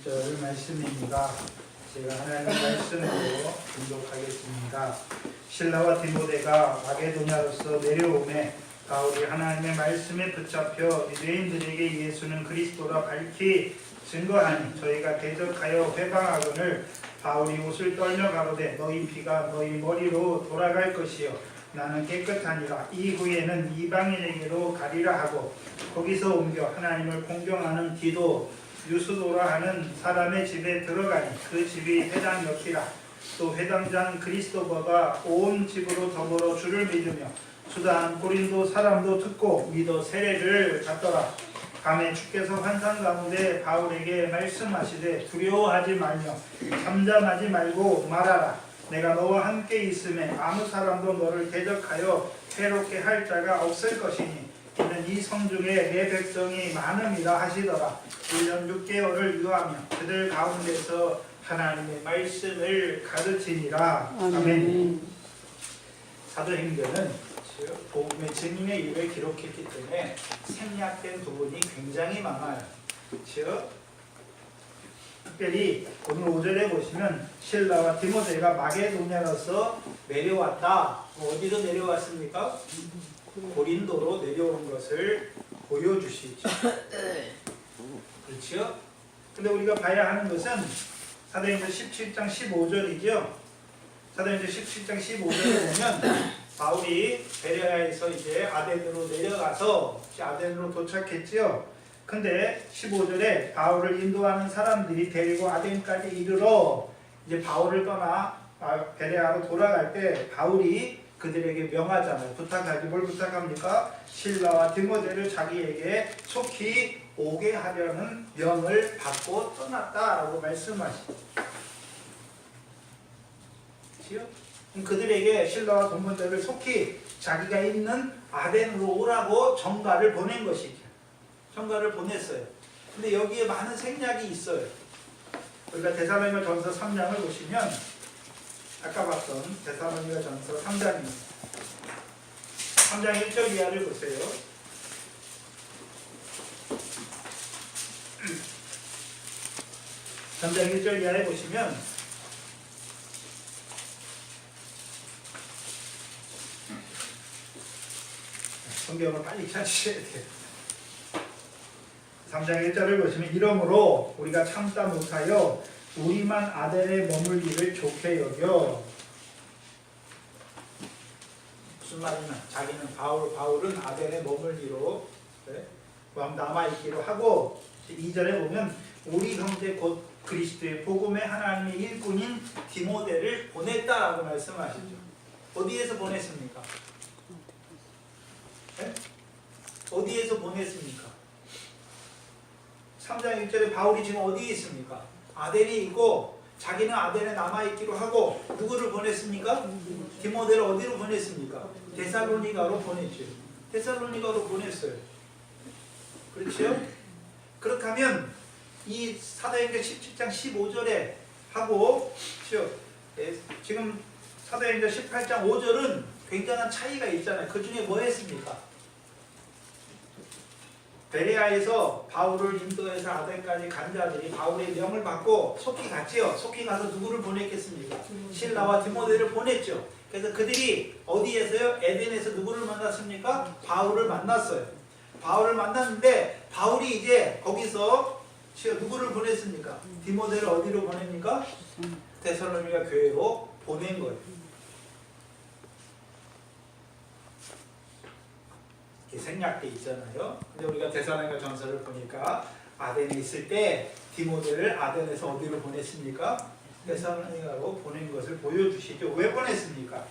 20절 말씀입니다. 제가 하나님의 말씀으로 공독하겠습니다. 실라와 디모데가 마게도냐로서 내려오매 바울이 하나님의 말씀에 붙잡혀 유대인들에게 예수는 그리스도라 밝히 증거하니 저희가 대적하여 회방하거늘 바울이 옷을 떨며 가로되 너희 피가 너희 머리로 돌아갈 것이요 나는 깨끗하니라. 이후에는 이방인에게로 가리라 하고 거기서 옮겨 하나님을 공경하는 디도 유스도라 하는 사람의 집에 들어가니 그 집이 회당 옆이라. 또 회당장 그리스도버가 온 집으로 더불어 주를 믿으며 수다한 고린도 사람도 듣고 믿어 세례를 받더라. 밤에 주께서 환상 가운데 바울에게 말씀하시되 두려워하지 말며 잠잠하지 말고 말하라. 내가 너와 함께 있음에 아무 사람도 너를 대적하여 해롭게 할 자가 없을 것이니 이는 이 성 중에 내 백성이 많음이라 하시더라. 1년 6개월을 유하며 그들 가운데서 하나님의 말씀을 가르치니라. 아멘. 사도행전은 복음의 증인의 일을 기록했기 때문에 생략된 부분이 굉장히 많아요. 즉 특별히 오늘 5절에 보시면 실라와 디모데가 마게도냐로서 내려왔다. 어디로 내려왔습니까? 고린도로 내려온 것을 보여주시죠. 그렇죠? 근데 우리가 봐야 하는 것은 사도행전 17장 15절이죠. 사도행전 17장 15절에 보면 바울이 베레아에서 이제 아덴으로 내려가서 아덴으로 도착했죠. 근데 15절에 바울을 인도하는 사람들이 데리고 아덴까지 이르러 이제 바울을 떠나 베레아로 돌아갈 때 바울이 그들에게 명하잖아요. 부탁하지. 뭘 부탁합니까? 실라와 디모데를 자기에게 속히 오게 하려는 명을 받고 떠났다라고 말씀하시죠. 그들에게 실라와 디모데를 속히 자기가 있는 아덴으로 오라고 전가를 보낸 것이죠. 전가를 보냈어요. 근데 여기에 많은 생략이 있어요. 우리가 데살로니가전서 3장을 보시면 아까 봤던 데살로니가전서 3장입니다. 3장 1절 이하를 보세요. 삼장 1절 이하에 보시면 성경을 빨리 찾으셔야 돼요. 3장 1절을 보시면 이러므로 우리가 참다 못하여 우리만 아덴에 머물기를 좋게 여겨. 무슨 말이냐? 자기는 바울은 아덴에 머물기로 남아있기로 하고 2절에 보면 우리 형제 곧 그리스도의 복음의 하나님의 일꾼인 디모데를 보냈다라고 말씀하시죠. 어디에서 보냈습니까? 네? 어디에서 보냈습니까? 3장 1절에 바울이 지금 어디에 있습니까? 아덴에 있고 자기는 아덴에 남아있기로 하고 누구를 보냈습니까? 디모데를 어디로 보냈습니까? 데살로니가로 보냈죠. 데살로니가로 보냈어요. 그렇죠? 그렇게 하면 이 사도행전 17장 15절에 하고 지금 사도행전 18장 5절은 굉장한 차이가 있잖아요. 그 중에 뭐 했습니까? 베레아에서 바울을 인도해서 아덴까지 간 자들이 바울의 명을 받고 속히 갔지요. 속히 가서 누구를 보냈겠습니까? 실라와 디모데를 보냈죠. 그래서 그들이 어디에서요? 에덴에서 누구를 만났습니까? 바울을 만났어요. 바울을 만났는데 바울이 이제 거기서 누구를 보냈습니까? 디모데를 어디로 보냅니까? 데살로니가 교회로 보낸 거예요. 생략돼 있잖아요. 근데 우리가 데살로니가 전서를 보니까 아덴에 있을 때 디모데를 아덴에서 어디로 보냈습니까? 데살로니가로 보낸 것을 보여주시죠. 왜 보냈습니까?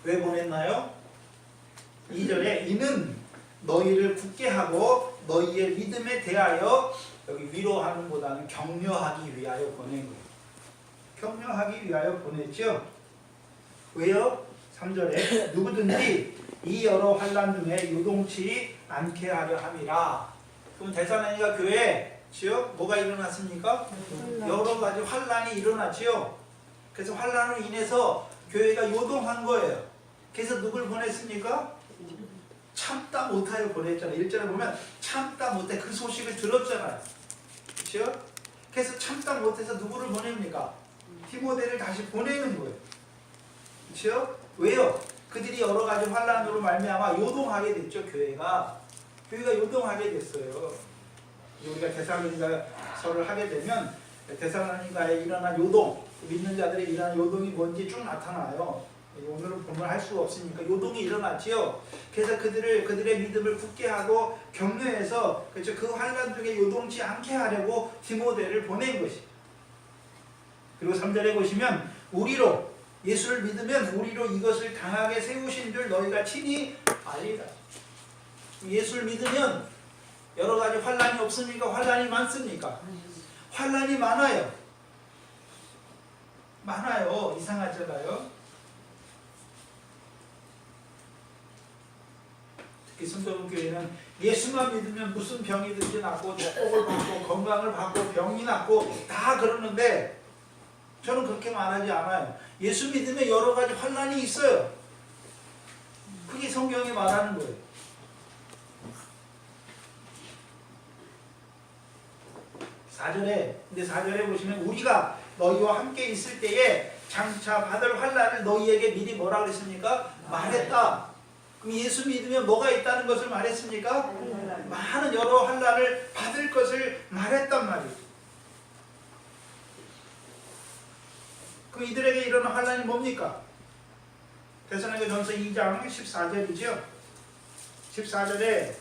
왜 보냈나요? 2절에 이는 너희를 굳게 하고 너희의 믿음에 대하여 여기 위로하는 보다는 격려하기 위하여 보낸 거예요. 격려하기 위하여 보냈죠. 왜요? 3절에 누구든지 이 여러 환난 중에 요동치 않게 하려 함이라. 그럼 데살로니가 교회에 뭐가 일어났습니까? 여러 가지 환난이 일어났지요. 그래서 환난으로 인해서 교회가 요동한 거예요. 그래서 누굴 보냈습니까? 참다 못하여 보냈잖아요. 1절에 보면 참다 못해 그 소식을 들었잖아요. 그렇죠? 그래서 참다 못해서 누구를 보냅니까? 디모데를 다시 보내는 거예요. 그렇죠? 왜요? 그들이 여러 가지 환란으로 말미암아 요동하게 됐죠. 교회가 요동하게 됐어요. 우리가 데살로니가서를 하게 되면 데살로니가에 일어난 요동, 믿는 자들의 일어난 요동이 뭔지 쭉 나타나요. 오늘은 보면 할 수가 없으니까 요동이 일어났지요. 그래서 그들의 믿음을 굳게 하고 격려해서 그렇죠. 그 환란 중에 요동치 않게 하려고 디모데를 보낸 것이. 그리고 3절에 보시면 우리로 예수를 믿으면 우리로 이것을 당하게 세우신 줄 너희가 친히 알리라. 예수를 믿으면 여러 가지 환란이 없습니까? 환란이 많습니까? 환란이 많아요. 이상하잖아요. 특히 순서분교회는 예수만 믿으면 무슨 병이든지 낫고 축복을 받고 건강을 받고 병이 낫고 다 그러는데 저는 그렇게 말하지 않아요. 예수 믿으면 여러 가지 환란이 있어요. 그게 성경이 말하는 거예요. 근데 4절에 보시면 우리가 너희와 함께 있을 때에 장차 받을 환란을 너희에게 미리 뭐라 그랬습니까? 말했다. 그럼 예수 믿으면 뭐가 있다는 것을 말했습니까? 많은 여러 환란을 받을 것을 말했단 말이에요. 그럼 이들에게 일어난 환란이 뭡니까? 데살로니가전서 2장 14절이죠. 14절에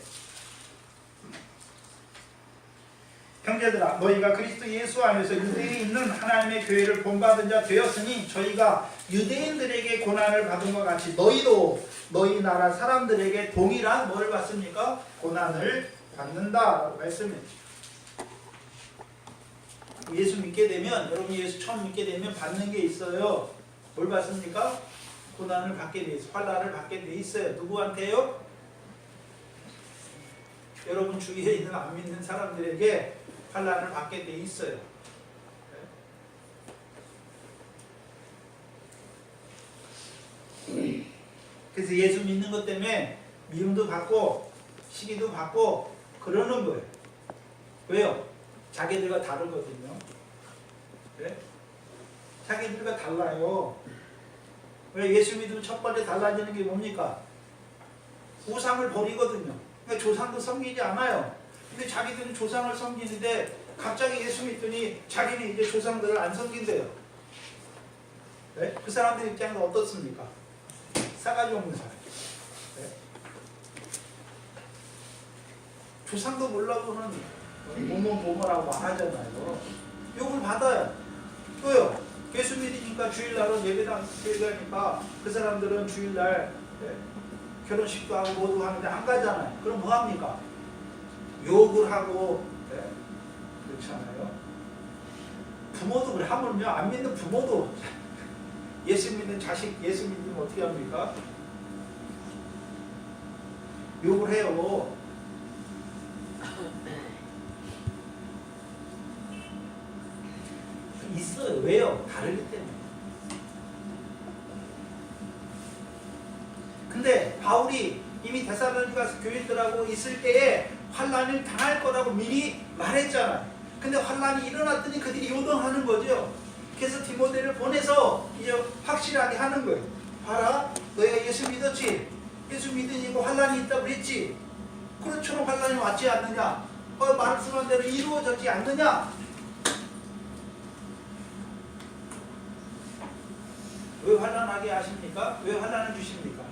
형제들아 너희가 그리스도 예수 안에서 유대에 있는 하나님의 교회를 본받은 자 되었으니 저희가 유대인들에게 고난을 받은 것 같이 너희도 너희 나라 사람들에게 동일한 뭐를 받습니까? 고난을 받는다라고 말씀했죠. 예수 믿게 되면 여러분이 예수 처음 믿게 되면 받는 게 있어요. 뭘 받습니까? 고난을 받게 돼 있어요. 환난을 받게 돼 있어요. 누구한테요? 여러분 주위에 있는 안 믿는 사람들에게 환난을 받게 돼 있어요. 그래서 예수 믿는 것 때문에 미움도 받고 시기도 받고 그러는 거예요. 왜요? 자기들과 다르거든요. 네? 자기들과 달라요. 왜 예수 믿으면 첫 번째 달라지는 게 뭡니까? 우상을 버리거든요. 그러니까 조상도 섬기지 않아요. 근데 자기들은 조상을 섬기는데 갑자기 예수 믿더니 자기는 이제 조상들을 안 섬긴대요. 네? 그 사람들 입장에서 어떻습니까? 싸가지 없는 사람. 네? 조상도 몰라보는 뭐뭐라고 말하잖아요. 욕을 받아요. 또요. 예수 믿으니까 주일날은 예배당 예배하니까 그 사람들은 주일날 네? 결혼식도 하고 뭐도 하는데 안 가잖아요. 그럼 뭐 합니까? 욕을 하고 네? 그렇잖아요. 부모도 그래. 하물며 안 믿는 부모도 예수 믿는 자식 예수 믿으면 어떻게 합니까? 욕을 해요. 있어요. 왜요? 다르기 때문에. 근데 바울이 이미 데살로니가 교인들하고 있을 때에 환란을 당할 거라고 미리 말했잖아요. 근데 환란이 일어났더니 그들이 요동하는 거죠. 그래서 디모데를 보내서 이제 확실하게 하는 거예요. 봐라, 너희가 예수 믿었지? 예수 믿으니까 환란이 있다고 그랬지? 그렇죠. 환란이 왔지 않느냐? 말씀한 대로 이루어졌지 않느냐? 왜 환난하게 하십니까? 왜 환난을 주십니까?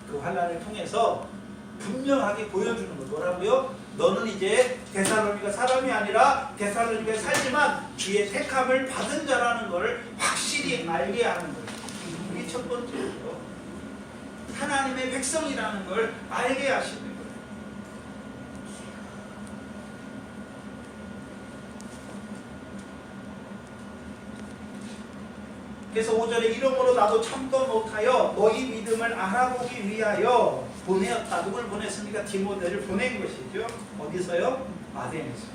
그 환난을 통해서 분명하게 보여주는 거 뭐라고요? 너는 이제 데살로니가 사람이 아니라 데살로니가에 살지만 주의 택함을 받은 자라는 걸 확실히 알게 하는 거예요. 그게 첫 번째예요. 하나님의 백성이라는 걸 알게 하시는 거예요. 그래서 5절에 이러므로 나도 참도 못하여 너희 믿음을 알아보기 위하여 보내었다. 누굴 보냈습니까? 디모데를 보낸 것이죠. 어디서요? 아덴에서.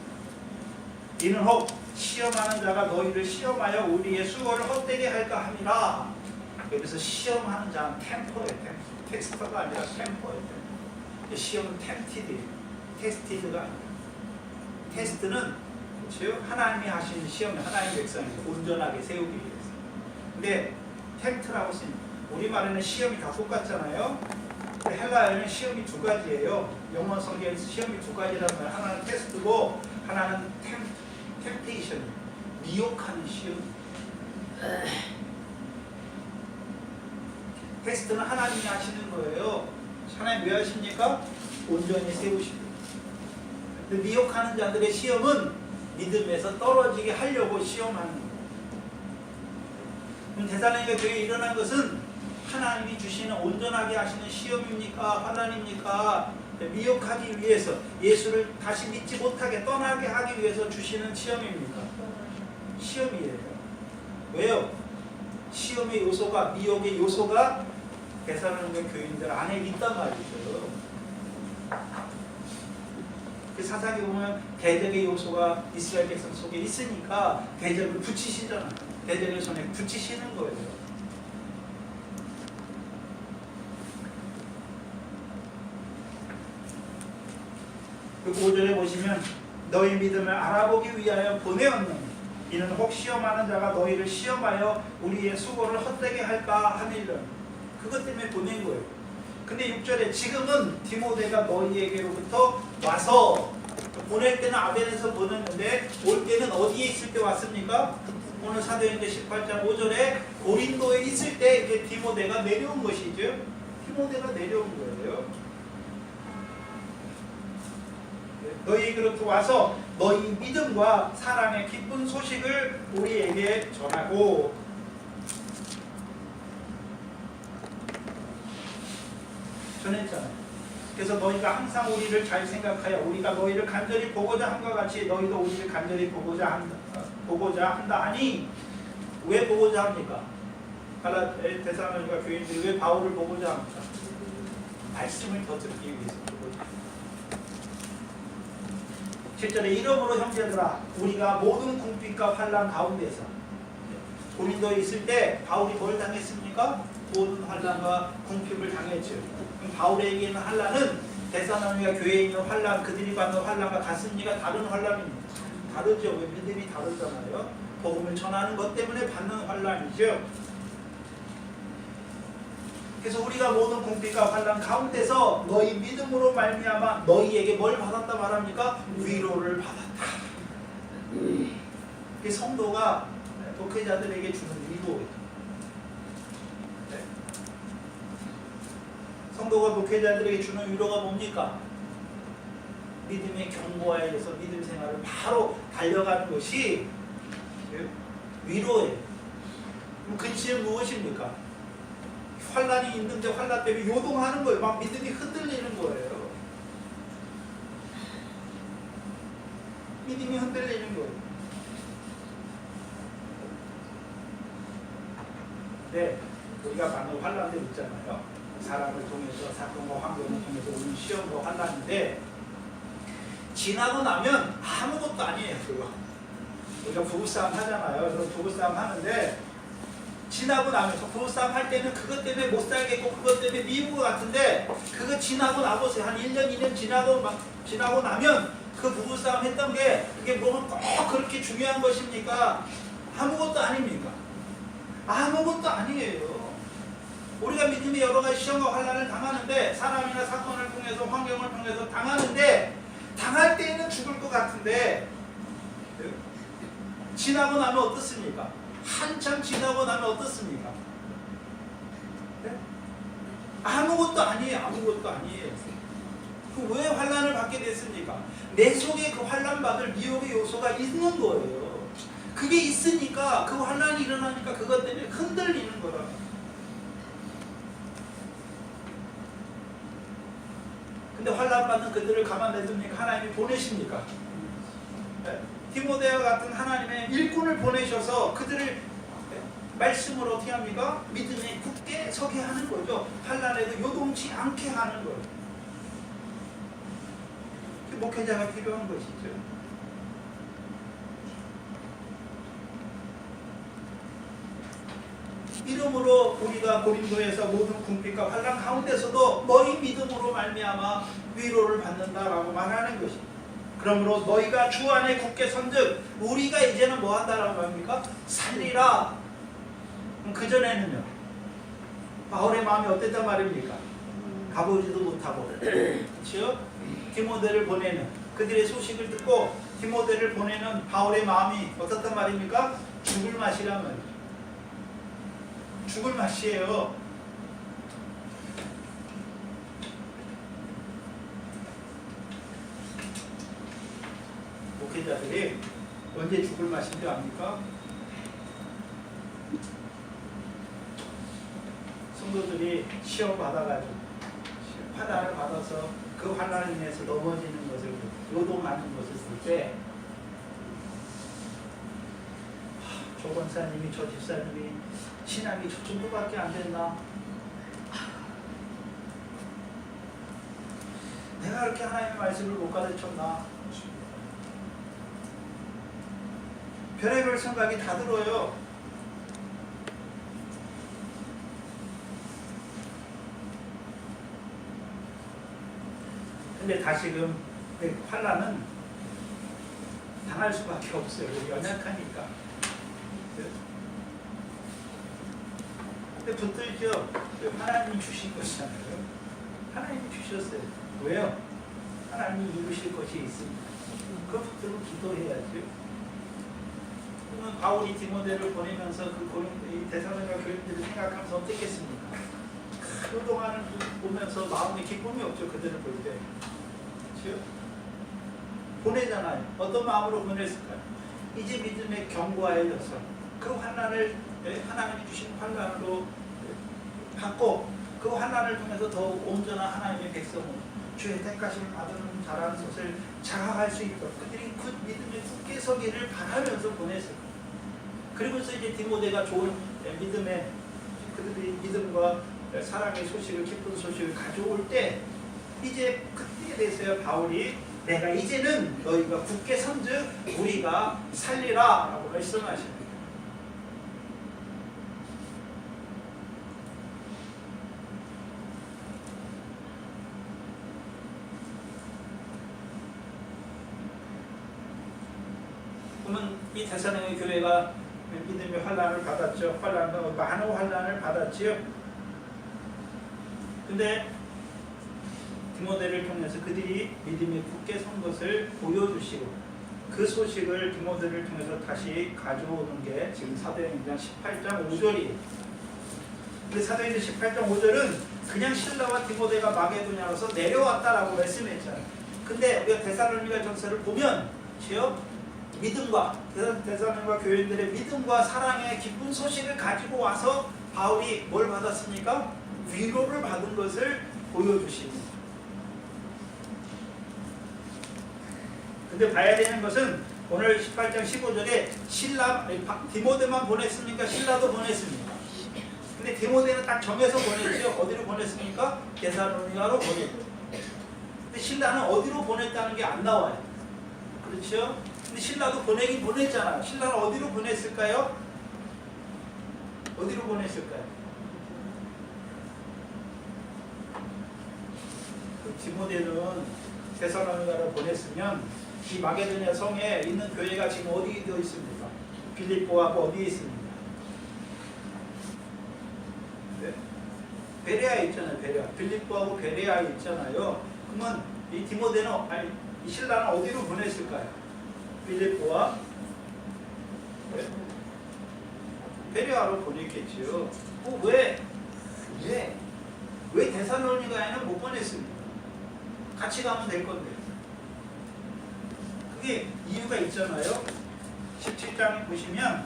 이는 혹 시험하는 자가 너희를 시험하여 우리의 수고를 헛되게 할까 함이라. 여기서 시험하는 자는 템퍼예요. 테스터가 아니라 템퍼예요. 시험은 템티드예요. 테스티드가 아니에요. 테스트는 그렇죠? 하나님이 하시는 시험, 하나님의 백성을 온전하게 세우기 위해서. 근데 템트라고 쓰는 우리말에는 시험이 다 똑같잖아요. 헬라어에는 시험이 두 가지예요. 영어 성경에서 시험이 두 가지라는 말. 하나는 테스트고 하나는 템테이션, 미혹하는 시험. 테스트는 하나님이 하시는 거예요. 하나님 왜 하십니까? 온전히 세우시고. 근데 미혹하는 자들의 시험은 믿음에서 떨어지게 하려고 시험하는 거예요. 그럼 데살로니가 교회에 일어난 것은 하나님이 주시는 온전하게 하시는 시험입니까? 환난입니까? 미혹하기 위해서, 예수를 다시 믿지 못하게 떠나게 하기 위해서 주시는 시험입니까? 시험이에요. 왜요? 시험의 요소가, 미혹의 요소가 데살로니가 교인들 안에 있단 말이죠. 그 사사기 보면 대적의 요소가 이스라엘 백성 속에 있으니까 대적을 붙이시잖아요. 대적의 손에 붙이시는 거예요. 그 5절에 보시면 너희 믿음을 알아보기 위하여 보내었느니 이는 혹 시험하는 자가 너희를 시험하여 우리의 수고를 헛되게 할까 하밀려. 그것 때문에 보낸 거예요. 근데 6절에 지금은 디모데가 너희에게로부터 와서, 보낼 때는 아벤에서 보냈는데 올 때는 어디에 있을 때 왔습니까? 오늘 사도행전 18장 5절에 고린도에 있을 때 이제 디모데가 내려온 것이죠. 디모데가 내려온 거예요. 너희에게로부터 와서 너희 믿음과 사랑의 기쁜 소식을 우리에게 전하고, 전했잖아요. 그래서 너희가 항상 우리를 잘 생각하여 우리가 너희를 간절히 보고자 함과 같이 너희도 우리를 간절히 보고자 한다 하니, 왜 보고자 합니까? 데살로니가 교인들이 왜 바울을 보고자 합니까? 말씀을 더 듣기 위해서. 7절에 이러므로 형제들아 우리가 모든 궁핍과 환난 가운데서, 고린도에 있을 때 바울이 뭘 당했습니까? 모든 환난과 궁핍을 당했죠. 그럼 바울에게 있는 환난은 데살로니가 교회에 있는 환난, 그들이 받는 환난과 같습니까? 다른 환난입니다. 다르죠. 왜? 믿음이 다르잖아요. 복음을 전하는 것 때문에 받는 환난이죠. 그래서 우리가 모든 궁핍과 환난 가운데서 너희 믿음으로 말미암아 너희에게 뭘 받았다 말합니까? 위로를 받았다. 이 성도가 독회자들에게 주는 위로예요. 네. 성도가 독회자들에게 주는 위로가 뭡니까? 믿음의 견고하여서 믿음 생활을 바로 달려가는 것이 위로예요. 그럼 근치는 무엇입니까? 환난이 있는데 환난 때문에 요동하는 거예요. 막 믿음이 흔들리는 거예요. 믿음이 흔들리는 거예요. 네, 우리가 받는 환난들 있잖아요. 사람을 통해서, 사건과 환경을 통해서 오는 시험과 환난인데 지나고 나면 아무것도 아니에요. 그거. 우리가 부부싸움 하잖아요. 그래서 부부싸움 하는데 지나고 나면서, 부부싸움 할 때는 그것 때문에 못 살겠고 그것 때문에 미운 것 같은데, 그거 지나고 나보세요. 한 1년 2년 지나고 나면 그 부부싸움 했던 게 그게 뭐가 꼭 그렇게 중요한 것입니까? 아무것도 아닙니까? 아무것도 아니에요. 우리가 믿음의 여러 가지 시험과 환난을 당하는데, 사람이나 사건을 통해서, 환경을 통해서 당하는데, 당할 때는 죽을 것 같은데 지나고 나면 어떻습니까? 한참 지나고 나면 어떻습니까? 네? 아무것도 아니에요. 아무것도 아니에요. 그 왜 환난을 받게 됐습니까? 내 속에 그 환난 받을 미혹의 요소가 있는 거예요. 그게 있으니까, 그 환난이 일어나니까 그것 때문에 흔들리는 거라. 근데 환난 받는 그들을 가만 냅둡니까? 하나님이 보내십니까? 네? 디모데와 같은 하나님의 일꾼을 보내셔서 그들을 말씀으로 어떻게 합니까? 믿음에 굳게 서게 하는 거죠. 환난에도 요동치 않게 하는 거예요. 목회자가 필요한 것이죠. 믿음으로 우리가 고린도에서 모든 궁핍과 환난 가운데서도 너희 믿음으로 말미암아 위로를 받는다라고 말하는 것이. 그러므로 너희가 주 안에 굳게 선즉 우리가 이제는 뭐 한다라고 합니까? 살리라. 그전에는요, 바울의 마음이 어땠단 말입니까? 가보지도 못하고, 그렇죠? 디모데를 보내는, 그들의 소식을 듣고 디모데를 보내는 바울의 마음이 어떻단 말입니까? 죽을 맛이란 말이에요. 죽을 맛이에요. 목회자들이 언제 죽을 맛인 줄 압니까? 성도들이 시험 받아가지고 환난을 받아서 그 환난을 인해서 넘어지는 것을, 요동하는 것을 볼 때, 저 권사님이, 저 집사님이 신앙이 저 정도밖에 안 된다. 내가 그렇게 하나님의 말씀을 못 가르쳤나? 별의별 생각이 다 들어요. 근데 다시금 환난은 당할 수밖에 없어요. 연약하니까. 근데 붙들죠. 하나님이 주신 것이잖아요. 하나님이 주셨어요. 왜요? 하나님이 이루실 것이 있습니다. 그 붙들고 기도해야죠. 그러면 바울이 디모데를 보내면서 그 데살로니가 교인들을 생각하면서 어떻겠습니까? 그동안을 보면서 마음에 기쁨이 없죠. 그들을 볼 때. 그렇죠? 보내잖아요. 어떤 마음으로 보냈을까요? 이제 믿음의 견고하여져서 그 환난을 하나님이 주신 환난으로 받고 그 환난을 통해서 더욱 온전한 하나님의 백성을 주의 택하심을 받는 자라는 것을 자각할 수 있도록 그들이 그 믿음에 굳게 서기를 바라면서 보냈을 거예요. 그리고서 이제 디모데가 좋은 믿음의 그들이 믿음과 사랑의 소식을, 기쁜 소식을 가져올 때 이제 그때에 대해서야 바울이 내가 이제는 너희가 굳게 선즉 우리가 살리라 라고 말씀하십니다. 그러면 이 데살로니가 교회가 믿음의 환난을 받았죠. 많은 환난을 받았지요. 근데 디모데를 통해서 그들이 믿음에 굳게 선 것을 보여주시고 그 소식을 디모데를 통해서 다시 가져오는 게 지금 사도행전 18장 5절이에요. 근데 사도행전 18장 5절은 그냥 실라와 디모데가 마게도냐로서 내려왔다라고 말씀했잖아요. 근데 우리가 데살로니가 전서를 보면 믿음과 데살로니가 교인들의 믿음과 사랑의 기쁜 소식을 가지고 와서 바울이 뭘 받았습니까? 위로를 받은 것을 보여주십니다. 근데 봐야 되는 것은 오늘 18장 15절에 디모데만 보냈습니까? 실라도 보냈습니까? 근데 디모데는 딱 정해서 보냈죠. 어디로 보냈습니까? 데살로니가로 보냈고. 근데 실라는 어디로 보냈다는 게 안 나와요. 그렇죠? 근데 실라도 보내긴 보냈잖아요. 실라는 어디로 보냈을까요? 어디로 보냈을까요? 디모데는 데살로니가로 보냈으면 이 마게도냐 성에 있는 교회가 지금 어디에 있습니까? 빌립보하고 어디에 있습니까? 네? 베레아에 있잖아요. 베레아. 빌립보하고 베레아에 있잖아요. 그러면 이 디모데는 이 신라는 어디로 보냈을까요? 빌립보와 베레아로 보냈겠지요. 왜 데살로니가에는 못 보냈습니까? 같이 가면 될 건데. 그게 이유가 있잖아요. 17장에 보시면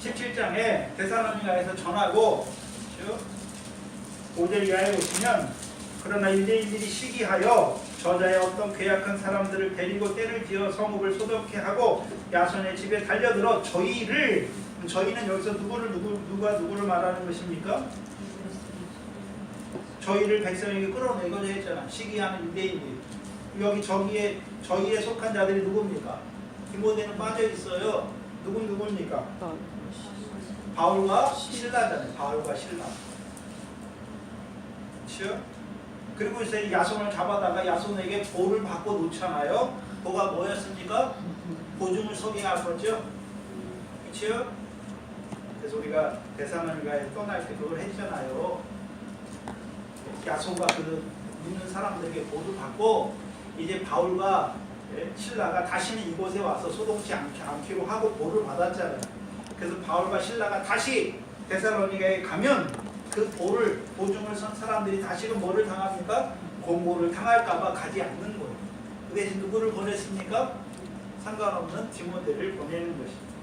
17장에 데살로니가에서 전하고 5절 이하에 보시면 그러나 유대인들이 시기하여 저자의 어떤 괴약한 사람들을 데리고 때를 지어 성읍을 소독케 하고 야손의 집에 달려들어 저희는 여기서 누구를 말하는 것입니까? 저희를 백성에게 끌어내고자 했잖아. 시기하는 유대인들이. 여기 저희에 속한 자들이 누굽니까? 디모데는 빠져 있어요. 누굽니까? 바울과 실라잖아요. 바울과 실라. 그렇죠? 그리고 이제 야손을 잡아다가 야손에게 보를 받고 놓잖아요. 보가 뭐였습니까? 보증을 서게 할 거죠. 그렇죠? 그래서 우리가 데살로니가에 떠날 때 그걸 했잖아요. 야손과 그 있는 사람들에게 보를 받고 이제 바울과 신라가 다시는 이곳에 와서 소동치 않기로 하고 보를 받았잖아요. 그래서 바울과 신라가 다시 데살로니가에 가면 그 보증을 선 사람들이 다시금 뭐를 당합니까? 공고를 당할까봐 가지 않는 거예요. 그 대신 누구를 보냈습니까? 상관없는 디모데를 보내는 것입니다.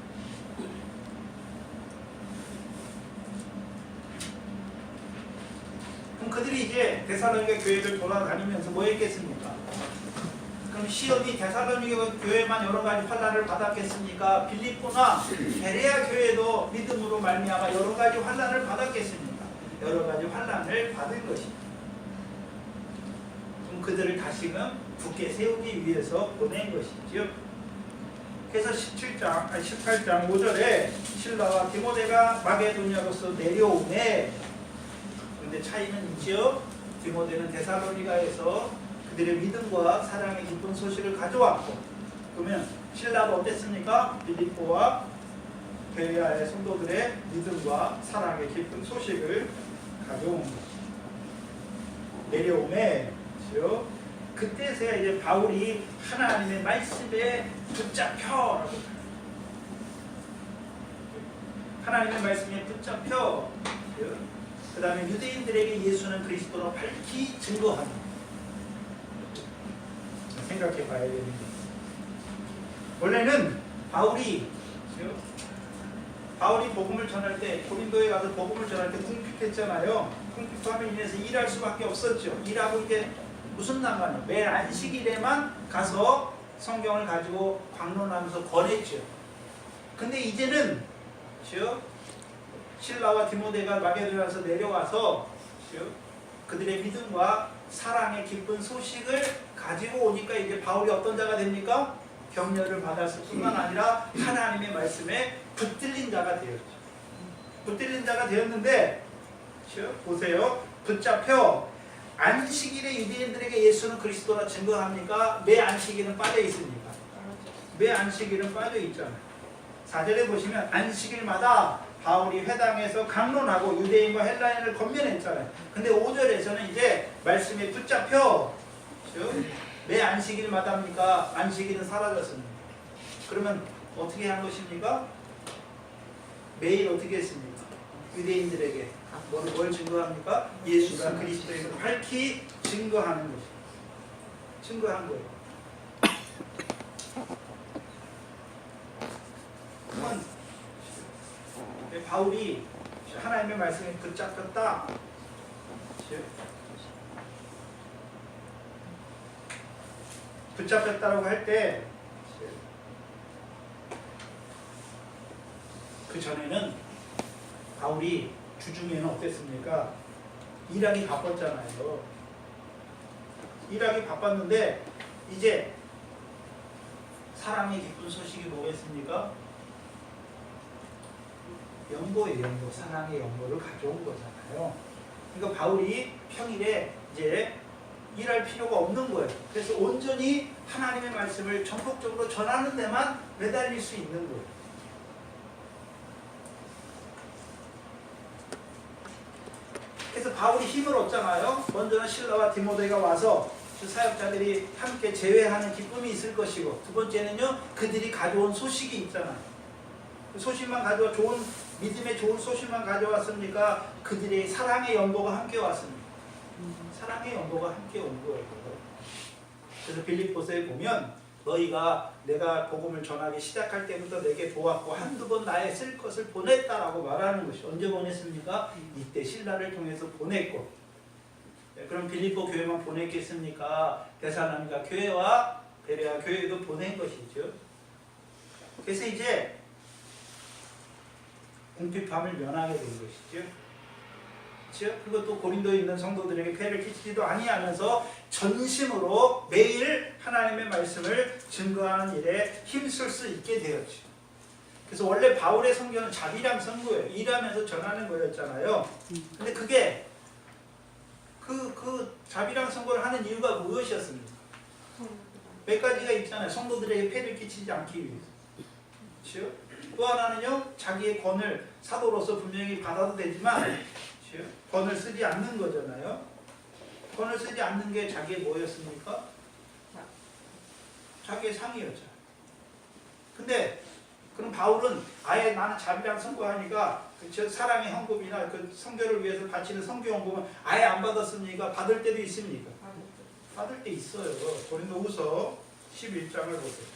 그럼 그들이 이제 데살로니가 교회를 돌아다니면서 뭐 했겠습니까? 그럼 시험이 데살로니가 교회만 여러 가지 환난을 받았겠습니까? 빌립보나 베레아 교회도 믿음으로 말미암아 여러 가지 환난을 받았겠습니까? 여러 가지 환난을 받은 것입니다. 그럼 그들을 다시금 굳게 세우기 위해서 보낸 것이죠. 그래서 18장 5절에 실라와 디모데가 마게도냐로서 내려오네. 그런데 차이는 있죠. 디모데는 데살로니가에서 그들의 믿음과 사랑의 기쁜 소식을 가져왔고, 그러면 실라가 어땠습니까? 빌립보와 베레아의 성도들의 믿음과 사랑의 기쁜 소식을 가져온 것입니다. 내려오매, 그렇죠? 그때서야 이제 바울이 하나님의 말씀에 붙잡혀, 하나님의 말씀에 붙잡혀, 그 다음에 유대인들에게 예수는 그리스도로 밝히 증거합니다. 생각해 봐야 되는데, 원래는 바울이 복음을 전할 때, 고린도에 가서 복음을 전할 때 궁핍했잖아요. 궁핍함에 인해서 일할 수밖에 없었죠. 일하고 이게 무슨 상관이에요? 매일 안식일에만 가서 성경을 가지고 광론하면서 권했죠. 근데 이제는 실라와 디모데가 마게도냐에서 내려와서 그들의 믿음과 사랑의 기쁜 소식을 가지고 오니까 이제 바울이 어떤 자가 됩니까? 격려를 받았을 뿐만 아니라 하나님의 말씀에 붙들린 자가 되었죠. 붙들린 자가 되었는데, 보세요. 붙잡혀 안식일에 유대인들에게 예수는 그리스도라 증거합니까? 매 안식일은 빠져 있습니까? 매 안식일은 빠져 있잖아요. 4절에 보시면 안식일마다 바울이 회당에서 강론하고 유대인과 헬라인을 권면했잖아요. 근데 5절에서는 이제 말씀에 붙잡혀 매 안식일마다입니까? 안식일은 사라졌습니다. 그러면 어떻게 한 것입니까? 매일 어떻게 했습니까? 유대인들에게 뭘 증거합니까? 예수가 그리스도임을 밝히 증거하는 것입니다. 증거한 거예요. 그러면 바울이 하나님의 말씀에 붙잡혔다. 붙잡혔다라고 할 때 그 전에는 바울이 주중에는 어땠습니까? 일하기 바빴잖아요. 일하기 바빴는데 이제 사랑의 기쁜 소식이 뭐겠습니까? 연고의 연고, 사랑의 연고를 가져온 거잖아요. 그러니까 바울이 평일에 이제 일할 필요가 없는 거예요. 그래서 온전히 하나님의 말씀을 전폭적으로 전하는 데만 매달릴 수 있는 거예요. 그래서 바울이 힘을 얻잖아요. 먼저는 실라와 디모데가 와서 그 사역자들이 함께 제외하는 기쁨이 있을 것이고, 두 번째는요, 그들이 가져온 소식이 있잖아요. 그 소식만 가져와, 좋은 믿음의 좋은 소식만 가져왔습니까? 그들의 사랑의 연고가 함께 왔습니다. 사랑의 연고가 함께 온 거예요. 그래서 빌립보서에 보면 너희가 내가 복음을 전하기 시작할 때부터 내게 보았고 한두 번 나의 쓸 것을 보냈다라고 말하는 것이, 언제 보냈습니까? 이때 신라를 통해서 보냈고. 그럼 빌립보 교회만 보냈겠습니까? 데살로니가 교회와 베레아 교회도 보낸 것이죠. 그래서 이제 궁핍함을 면하게 된 것이죠. 그것도 고린도에 있는 성도들에게 폐를 끼치지도 아니하면서 전심으로 매일 하나님의 말씀을 증거하는 일에 힘쓸 수 있게 되었죠. 그래서 원래 바울의 선교는 자비랑 선교예요. 일하면서 전하는 거였잖아요. 근데 그게 그 자비랑 선교를 하는 이유가 무엇이었습니까? 몇 가지가 있잖아요. 성도들에게 폐를 끼치지 않기 위해서. 그렇죠? 또 하나는요, 자기의 권을 사도로서 분명히 받아도 되지만, 그렇죠? 권을 쓰지 않는 거잖아요. 권을 쓰지 않는 게 자기의 뭐였습니까? 자기의 상이었죠. 근데 그럼 바울은 아예 나는 자비랑 선교하니까 그 사랑의 헌금이나 그 선교를 위해서 바치는 선교 헌금은 아예 안 받았습니까? 받을 때도 있습니까? 받을 때 있어요. 고린도후서 11장을 보세요.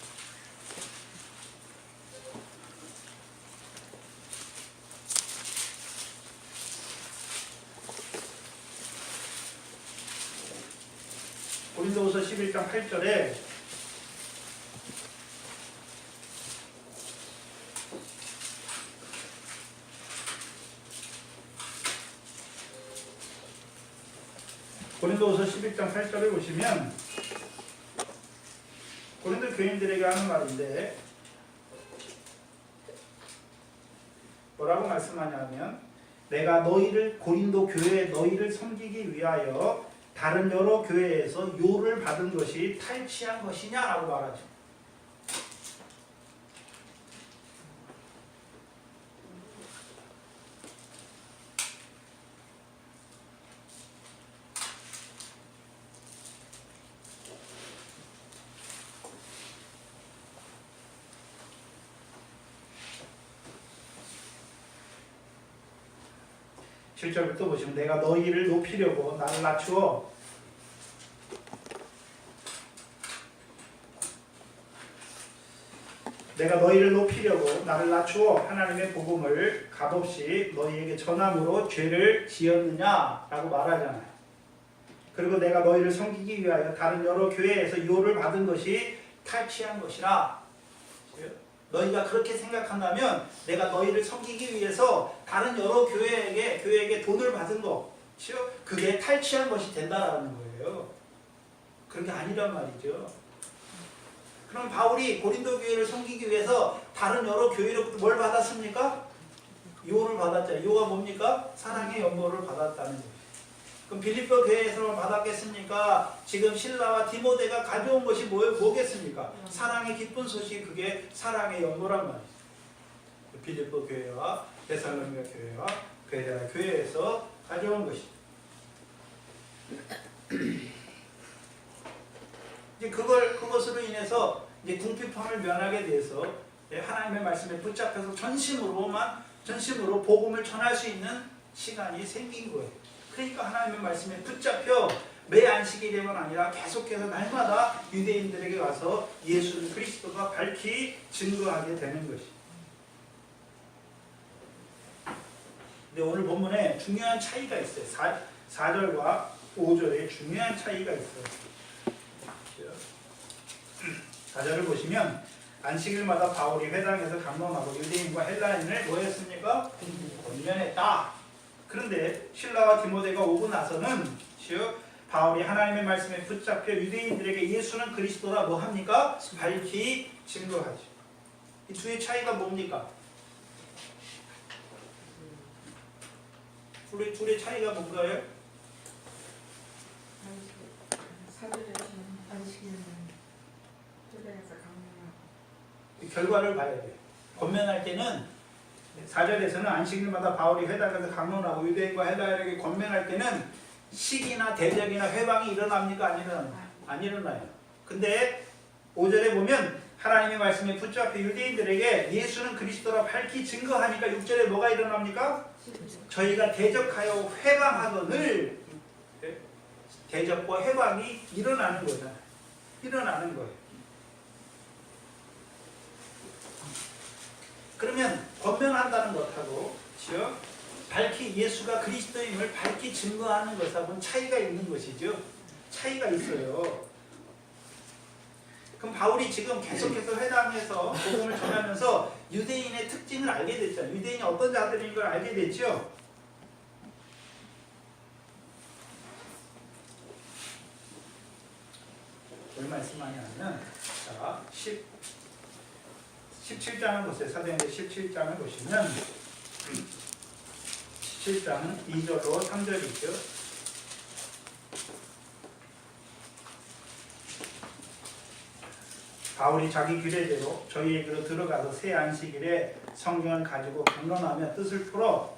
고린도후서 11장 8절에 고린도후서 11장 8절을 보시면 고린도 교인들에게 하는 말인데 뭐라고 말씀하냐면 내가 너희를 고린도 교회에 너희를 섬기기 위하여 다른 여러 교회에서 요를 받은 것이 탈취한 것이냐라고 말하죠. 실절을 또 보시면 내가 너희를 높이려고 나를 낮추어 하나님의 복음을 값없이 너희에게 전함으로 죄를 지었느냐라고 말하잖아요. 그리고 내가 너희를 섬기기 위하여 다른 여러 교회에서 유혹을 받은 것이 탈취한 것이라. 너희가 그렇게 생각한다면 내가 너희를 섬기기 위해서 다른 여러 교회에게 돈을 받은 거, 그게 탈취한 것이 된다라는 거예요. 그런 게 아니란 말이죠. 그럼 바울이 고린도 교회를 섬기기 위해서 다른 여러 교회로부터 뭘 받았습니까? 요를 받았죠. 요가 뭡니까? 사랑의 연보를 받았다는 거예요. 그럼 빌립보 교회에서만 받았겠습니까? 지금 실라와 디모데가 가져온 것이 뭐겠습니까? 사랑의 기쁜 소식, 그게 사랑의 연보란 말이죠. 빌립보 교회와 데살로니가 교회와 베레아 교회에서 가져온 것이죠. 이제 그것으로 인해서 이제 궁핍함을 면하게 돼서 하나님의 말씀에 붙잡혀서 전심으로 복음을 전할 수 있는 시간이 생긴 거예요. 그러니까 하나님의 말씀에 붙잡혀 매 안식일에만 아니라 계속해서 날마다 유대인들에게 가서 예수는 그리스도가 밝히 증거하게 되는 것이. 근데 오늘 본문에 중요한 차이가 있어요. 4절과 5절에 중요한 차이가 있어요. 4절을 보시면 안식일마다 바울이 회당에서 강론하고 유대인과 헬라인을 뭐 했습니까? 권면했다. 그런데 실라와 디모데가 오고 나서는 바울이 하나님의 말씀에 붙잡혀 유대인들에게 예수는 그리스도라 뭐 합니까? 밝히 증거하죠. 이 둘의 차이가 뭡니까? 둘의 차이가 뭔가요? 결과를 봐야 돼요. 권면할 때는 4절에서는 안식일마다 바울이 회당에서 강론하고 유대인과 헬라인에게 권면할 때는 시기나 대적이나 회방이 일어납니까? 안 일어나요. 근데 5절에 보면 하나님의 말씀에 붙잡혀 유대인들에게 예수는 그리스도라 밝히 증거하니까 6절에 뭐가 일어납니까? 저희가 대적하여 회방하거늘 대적과 회방이 일어나는 거잖아요. 일어나는 거예요. 그러면 권면한다는 것하고 밝히 예수가 그리스도임을 밝히 증거하는 것하고는 차이가 있는 것이죠. 차이가 있어요. 그럼 바울이 지금 계속해서 회당에서 복음을 전하면서 유대인의 특징을 알게 됐잖아요. 유대인이 어떤 자들인 걸 알게 됐죠. 뭘 말씀하냐면 자 17장을 보세요. 사도행전 17장을 보시면 17장 2절로 3절이죠. 바울이 자기 규례대로 저희에게로 들어가서 새 안식일에 성경을 가지고 강론하며 뜻을 풀어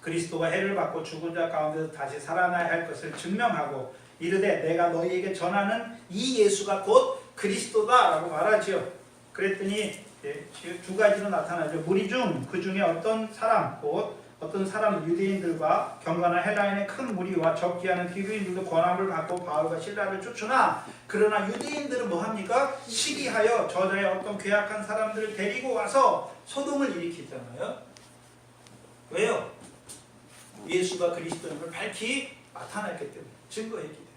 그리스도가 해를 받고 죽은 자 가운데서 다시 살아나야 할 것을 증명하고 이르되 내가 너희에게 전하는 이 예수가 곧 그리스도다라고 말하지요. 그랬더니 두 가지로 나타나죠. 무리 중 그 중에 어떤 사람 곧 어떤 사람 유대인들과 경건한 헬라인의 큰 무리와 적지 않은 기브인들도 권함을 받고 바울과 실라를 쫓으나 그러나 유대인들은 뭐합니까? 시기하여 저자의 어떤 괴악한 사람들을 데리고 와서 소동을 일으키잖아요. 왜요? 예수가 그리스도임을 밝히 나타났기 때문에, 증거했기 때문에.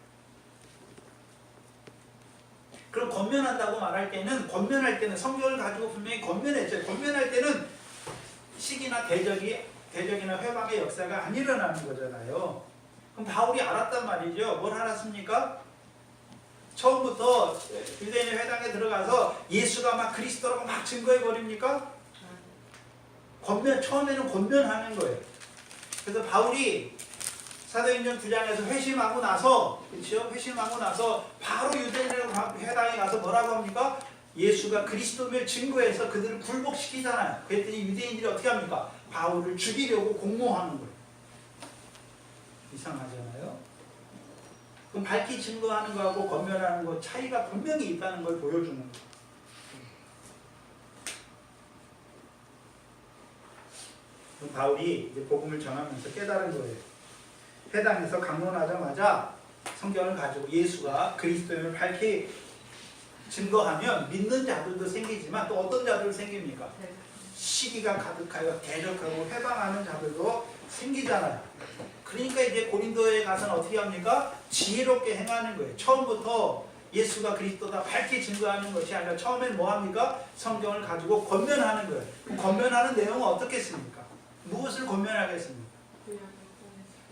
그럼 권면한다고 말할 때는, 권면할 때는 성경을 가지고 분명히 권면했죠. 권면할 때는 시기나 대적이나 회방의 역사가 안 일어나는 거잖아요. 그럼 바울이 알았단 말이죠. 뭘 알았습니까? 처음부터 유대인의 회당에 들어가서 예수가 막 그리스도라고 막 증거해 버립니까? 처음에는 권면하는 거예요. 그래서 바울이 사도행전 9장에서 회심하고 나서, 그렇죠? 회심하고 나서 바로 유대인의 회당에 가서 뭐라고 합니까? 예수가 그리스도를 증거해서 그들을 굴복시키잖아요. 그랬더니 유대인들이 어떻게 합니까? 바울을 죽이려고 공모하는 거예요. 이상하잖아요. 그럼 밝히 증거하는 거하고 권면하는 거 차이가 분명히 있다는 걸 보여주는 거예요. 그럼 바울이 이제 복음을 전하면서 깨달은 거예요. 회당에서 강론하자마자 성경을 가지고 예수가 그리스도임을 밝히 증거하면 믿는 자들도 생기지만 또 어떤 자들 생깁니까? 시기가 가득하여 대적하고 회방하는 자들도 생기잖아요. 그러니까 이제 고린도에 가서는 어떻게 합니까? 지혜롭게 행하는 거예요. 처음부터 예수가 그리스도다 밝히 증거하는 것이 아니라 처음엔 뭐 합니까? 성경을 가지고 권면하는 거예요. 권면하는 내용은 어떻겠습니까? 무엇을 권면하겠습니까?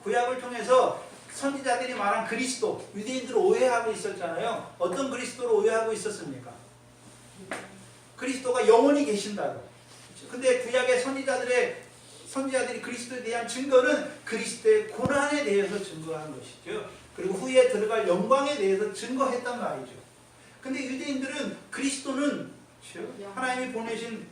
구약을 통해서 선지자들이 말한 그리스도, 유대인들을 오해하고 있었잖아요. 어떤 그리스도를 오해하고 있었습니까? 그리스도가 영원히 계신다고. 근데 구약의 선지자들이 그리스도에 대한 증거는 그리스도의 고난에 대해서 증거한 것이죠. 그리고 후에 들어갈 영광에 대해서 증거했단 말이죠. 근데 유대인들은 그리스도는 하나님이 보내신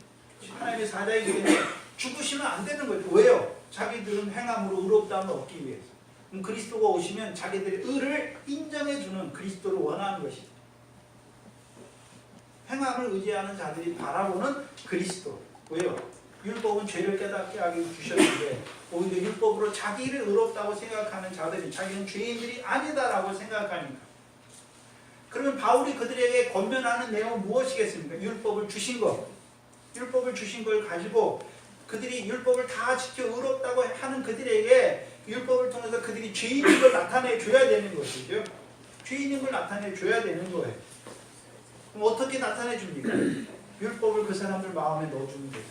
하나님의 사자이기 때문에 죽으시면 안 되는 거죠. 왜요? 자기들은 행함으로 의롭다함을 얻기 위해서. 그럼 그리스도가 오시면 자기들의 의를 인정해주는 그리스도를 원하는 것이죠. 행함을 의지하는 자들이 바라보는 그리스도. 왜요? 율법은 죄를 깨닫게 하기 주셨는데 오히려 율법으로 자기를 의롭다고 생각하는 자들이 자기는 죄인들이 아니다라고 생각하니까. 그러면 바울이 그들에게 권면하는 내용은 무엇이겠습니까? 율법을 주신 것. 율법을 주신 걸 가지고 그들이 율법을 다 지켜 의롭다고 하는 그들에게 율법을 통해서 그들이 죄인인 걸 나타내 줘야 되는 것이죠. 죄인인 걸 나타내 줘야 되는 거예요. 그럼 어떻게 나타내 줍니까? 율법을 그 사람들 마음에 넣어주는 거예요.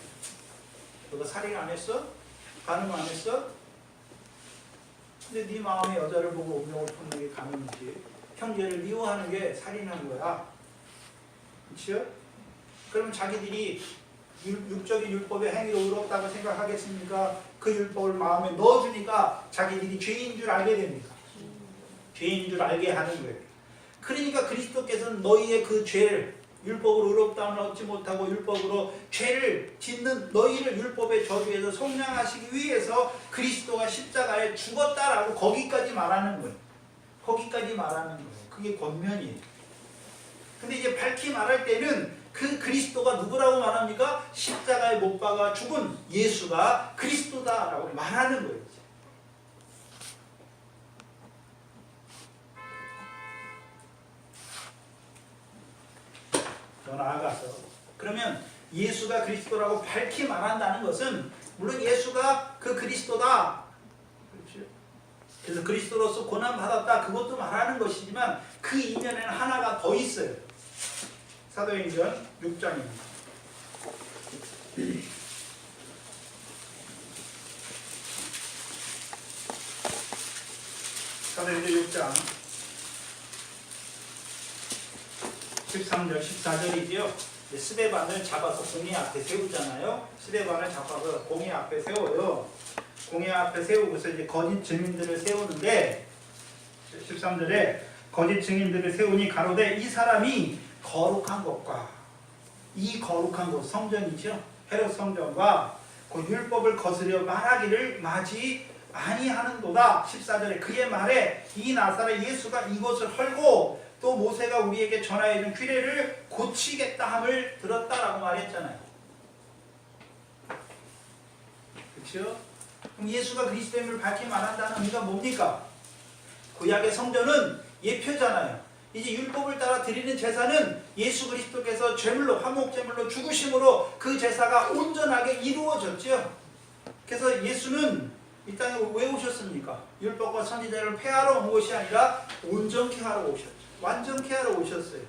너가 살인 안 했어? 간음 안 했어? 근데 네 마음에 여자를 보고 운명을 품는 게 간음이지. 형제를 미워하는 게 살인한 거야. 그렇죠? 그러면 자기들이 육적인 율법의 행위로 의롭다고 생각하겠습니까? 그 율법을 마음에 넣어주니까 자기들이 죄인 줄 알게 됩니까? 죄인 줄 알게 하는 거예요. 그러니까 그리스도께서는 너희의 그 죄를 율법으로 의롭다함을 얻지 못하고 율법으로 죄를 짓는 너희를 율법의 저주에서 속량하시기 위해서 그리스도가 십자가에 죽었다라고 거기까지 말하는 거예요. 거기까지 말하는 거예요. 그게 권면이에요. 근데 이제 밝히 말할 때는 그 그리스도가 누구라고 말합니까? 십자가에 못 박아 죽은 예수가 그리스도다라고 말하는 거예요. 더 나아가서 그러면 예수가 그리스도라고 밝히 말한다는 것은 물론 예수가 그 그리스도다. 그렇죠? 그래서 그리스도로서 고난받았다. 그것도 말하는 것이지만 그 이면에는 하나가 더 있어요. 사도행전 6장입니다. 사도행전 6장 13절 14절이지요. 스데반을 잡아서 공회 앞에 세우잖아요. 스데반을 잡아서 공회 앞에 세워요. 공회 앞에 세우고서 이제 거짓 증인들을 세우는데 13절에 거짓 증인들을 세우니 가로되 이 사람이 거룩한 것과 이 거룩한 것 성전이죠. 헤롯 성전과 그 율법을 거스려 말하기를 마지 아니하는도다. 14절에 그의 말에 이 나사렛 예수가 이것을 헐고 또 모세가 우리에게 전하여준 규례를 고치겠다 함을 들었다라고 말했잖아요. 그렇죠? 그럼 예수가 그리스도임을 밝히 말한다는 의미가 뭡니까? 구약의 성전은 예표잖아요. 이제 율법을 따라 드리는 제사는 예수 그리스도께서 제물로 화목제물로 죽으심으로 그 제사가 온전하게 이루어졌죠. 그래서 예수는 이 땅에 왜 오셨습니까? 율법과 선지자를 폐하러 온 것이 아니라 온전케 하러 오셨죠. 완전케 하러 오셨어요.